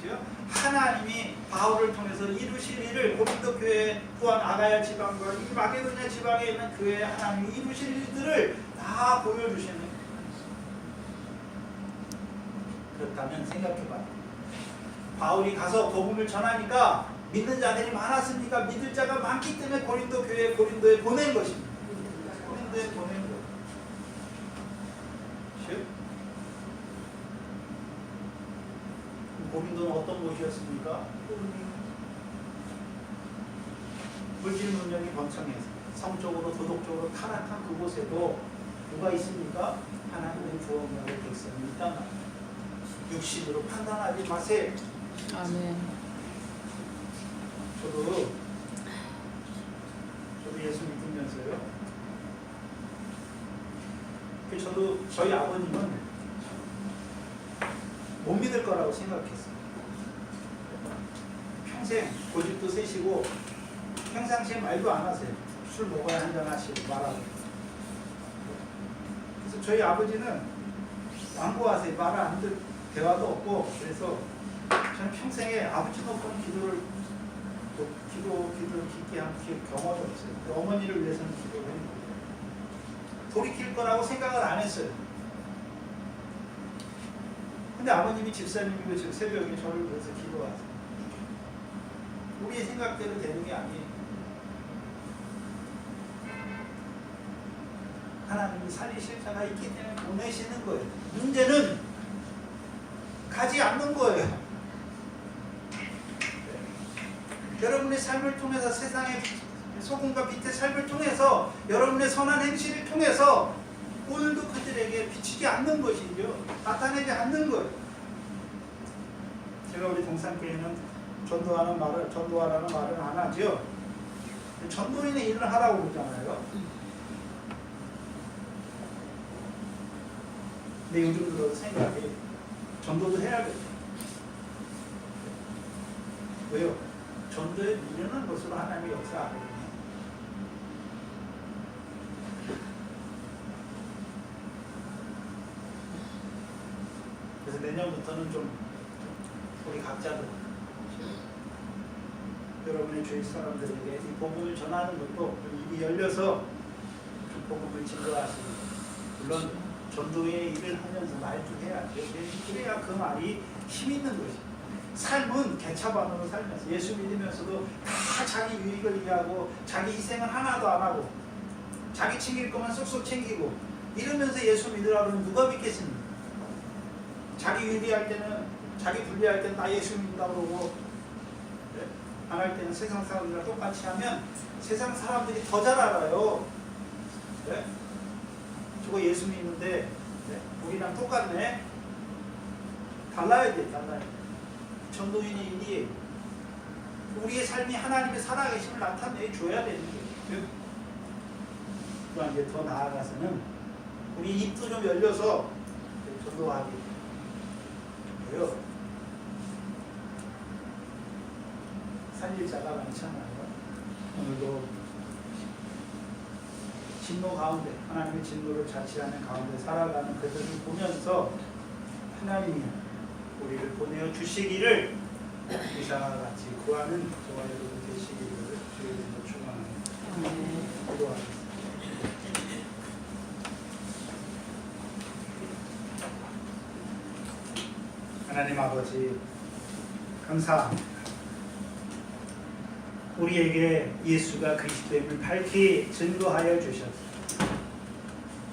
그렇죠? 하나님이 바울을 통해서 이루실 일을 고린도 교회 또한 아가야 지방과 이 마게도냐 지방에 있는 교회 하나님이 이루실 일들을 다 보여주시는 거예요. 그렇다면 생각해봐. 바울이 가서 복음을 전하니까 믿는 자들이 많았으니까 믿을 자가 많기 때문에 고린도 교회 고린도에 보낸 것입니다. 고린도에 보낸 거예요. 고린도는 어떤 곳이었습니까? 물질 문명이 번창해서 성적으로 도덕적으로 타락한 그곳에도 누가 있습니까? 하나님의 구원받을 백성이 있단 말이에요. 육신으로 판단하지 마세요. 아멘. 저도 예수 믿으면서요. 저도 저희 아버님은 못 믿을 거라고 생각했어요. 평생 고집도 세시고 평상시에 말도 안 하세요. 술 먹어야 한잔 하시고 말하고. 그래서 저희 아버지는 완고하세요. 말을 안 듣, 대화도 없고. 그래서 저는 평생에 아버지 놓고는 기도를 깊게 한 경험이 없어요. 어머니를 위해서는 기도를 했는데 돌이킬 거라고 생각을 안 했어요. 근데 아버님이 집사님이고 지금 새벽에 저를 위해서 기도하세요. 우리의 생각대로 되는 게 아니에요. 하나님이 살리실 자가 있기 때문에 보내시는 거예요. 문제는 가지 않는 거예요. 여러분의 삶을 통해서 세상의 소금과 빛의 삶을 통해서 여러분의 선한 행실을 통해서 오늘도 그들에게 비치지 않는 것이죠. 나타내지 않는 거예요. 제가 우리 동산교회는 전도하라는 말을 안 하죠. 전도인의 일을 하라고 그러잖아요. 근데 요즘 들어서 생각이 전도도 해야겠죠. 왜요? 전도에 미련한 것으로 하나님의 역사 안 하거든요. 그래서 내년부터는 좀 우리 각자도 여러분의 주위 사람들에게 이 복음을 전하는 것도 좀 입이 열려서 좀 복음을 증거하시고, 물론 전도의 일을 하면서 말도 해야죠. 그래야 그 말이 힘 있는 것입니다. 삶은 개차반으로 살면서 예수 믿으면서도 다 자기 유익을 위하고 자기 희생을 하나도 안 하고 자기 챙길 것만 쏙쏙 챙기고 이러면서 예수 믿으라고 하면 누가 믿겠습니까? 자기 유리할 때는, 자기 불리할 때는 나 예수 믿는다고 그러고, 네? 안 할 때는 세상 사람들과 똑같이 하면 세상 사람들이 더 잘 알아요. 네? 저거 예수 믿는데, 네? 우리랑 똑같네. 달라야 돼, 달라야 돼. 전도인의 일이에요. 우리의 삶이 하나님의 살아계심을 나타내줘야 되는 거예요. 또한 이제 더 나아가서는 우리 입도 좀 열려서 전도하기. 왜요? 살릴 자가 많잖아요. 오늘도 진노 가운데, 하나님의 진노를 자치하는 가운데 살아가는 그들을 보면서 하나님이 우리를 보내어 주시기를 이사와 같이 구하는 저와 여러분 되시기를 주의 이름으로 축원합니다. 기도하겠습니다. 하나님 아버지, 감사합니다. 우리에게 예수가 그리스도임을 밝히 증거하여 주셨습니다.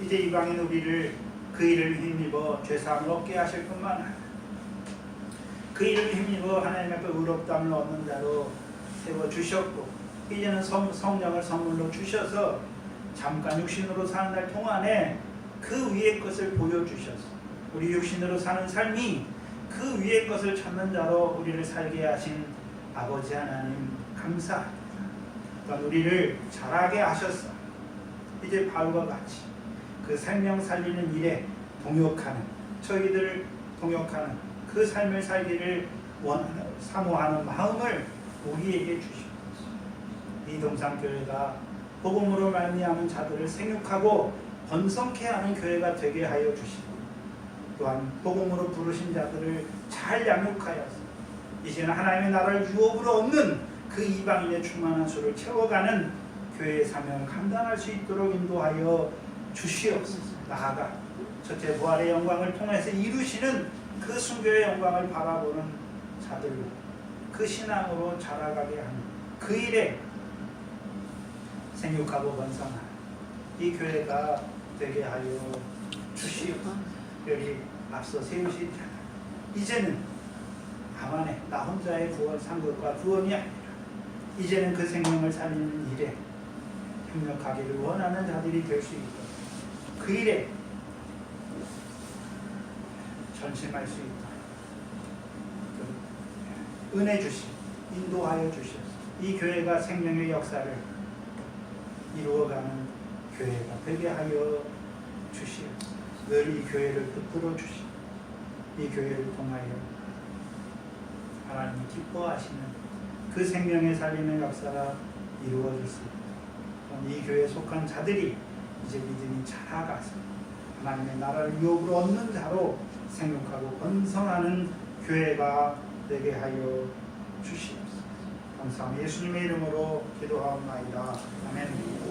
이제 이방인 우리를 그 일을 힘입어 죄사함을 얻게 하실 뿐만 아니라 그 일을 힘입어 하나님 앞에 의롭다함을 얻는 자로 세워주셨고, 이제는 성령을 선물로 주셔서 잠깐 육신으로 사는 날 동안에 그 위의 것을 보여주셨어. 우리 육신으로 사는 삶이 그 위의 것을 찾는 자로 우리를 살게 하신 아버지 하나님 감사합니다. 또한 우리를 자라게 하셨어. 이제 바울과 같이 그 생명 살리는 일에 동역하는, 저희들을 동역하는 그 삶을 살기를 원하는, 사모하는 마음을 우리에게 주시옵소서. 이 동산교회가 복음으로 말미암은 자들을 생육하고 번성케 하는 교회가 되게 하여 주시고, 또한 복음으로 부르신 자들을 잘 양육하여서 이제는 하나님의 나라를 유업으로 얻는 그 이방인의 충만한 수를 채워가는 교회의 사명을 감당할 수 있도록 인도하여 주시옵소서. 나아가 첫째 부활의 영광을 통해서 이루시는 그 순교의 영광을 바라보는 자들로 그 신앙으로 자라가게 하는 그 일에 생육하고 번성하는 이 교회가 되게 하여 주시옵소서. 여기 앞서 세우신 이제는 나만의 나 혼자의 구원 상급과 구원이 아니라 이제는 그 생명을 살리는 일에 협력하기를 원하는 자들이 될 수 있도록 그 일에 전심할 수 있도록 은혜 주시 인도하여 주시옵소서. 이 교회가 생명의 역사를 이루어가는 교회가 되게 하여 주시옵소서. 늘 이 교회를 붙들어 주시옵소서. 이 교회를 통하여 하나님이 기뻐하시는 그 생명에 살리는 역사가 이루어질 수 있도록 이 교회에 속한 자들이 이제 믿음이 자라가서 하나님의 나라를 유업으로 얻는 자로 생육하고 번성하는 교회가 되게 하여 주시옵소서. 감사합니다. 예수님의 이름으로 기도하옵나이다. 아멘.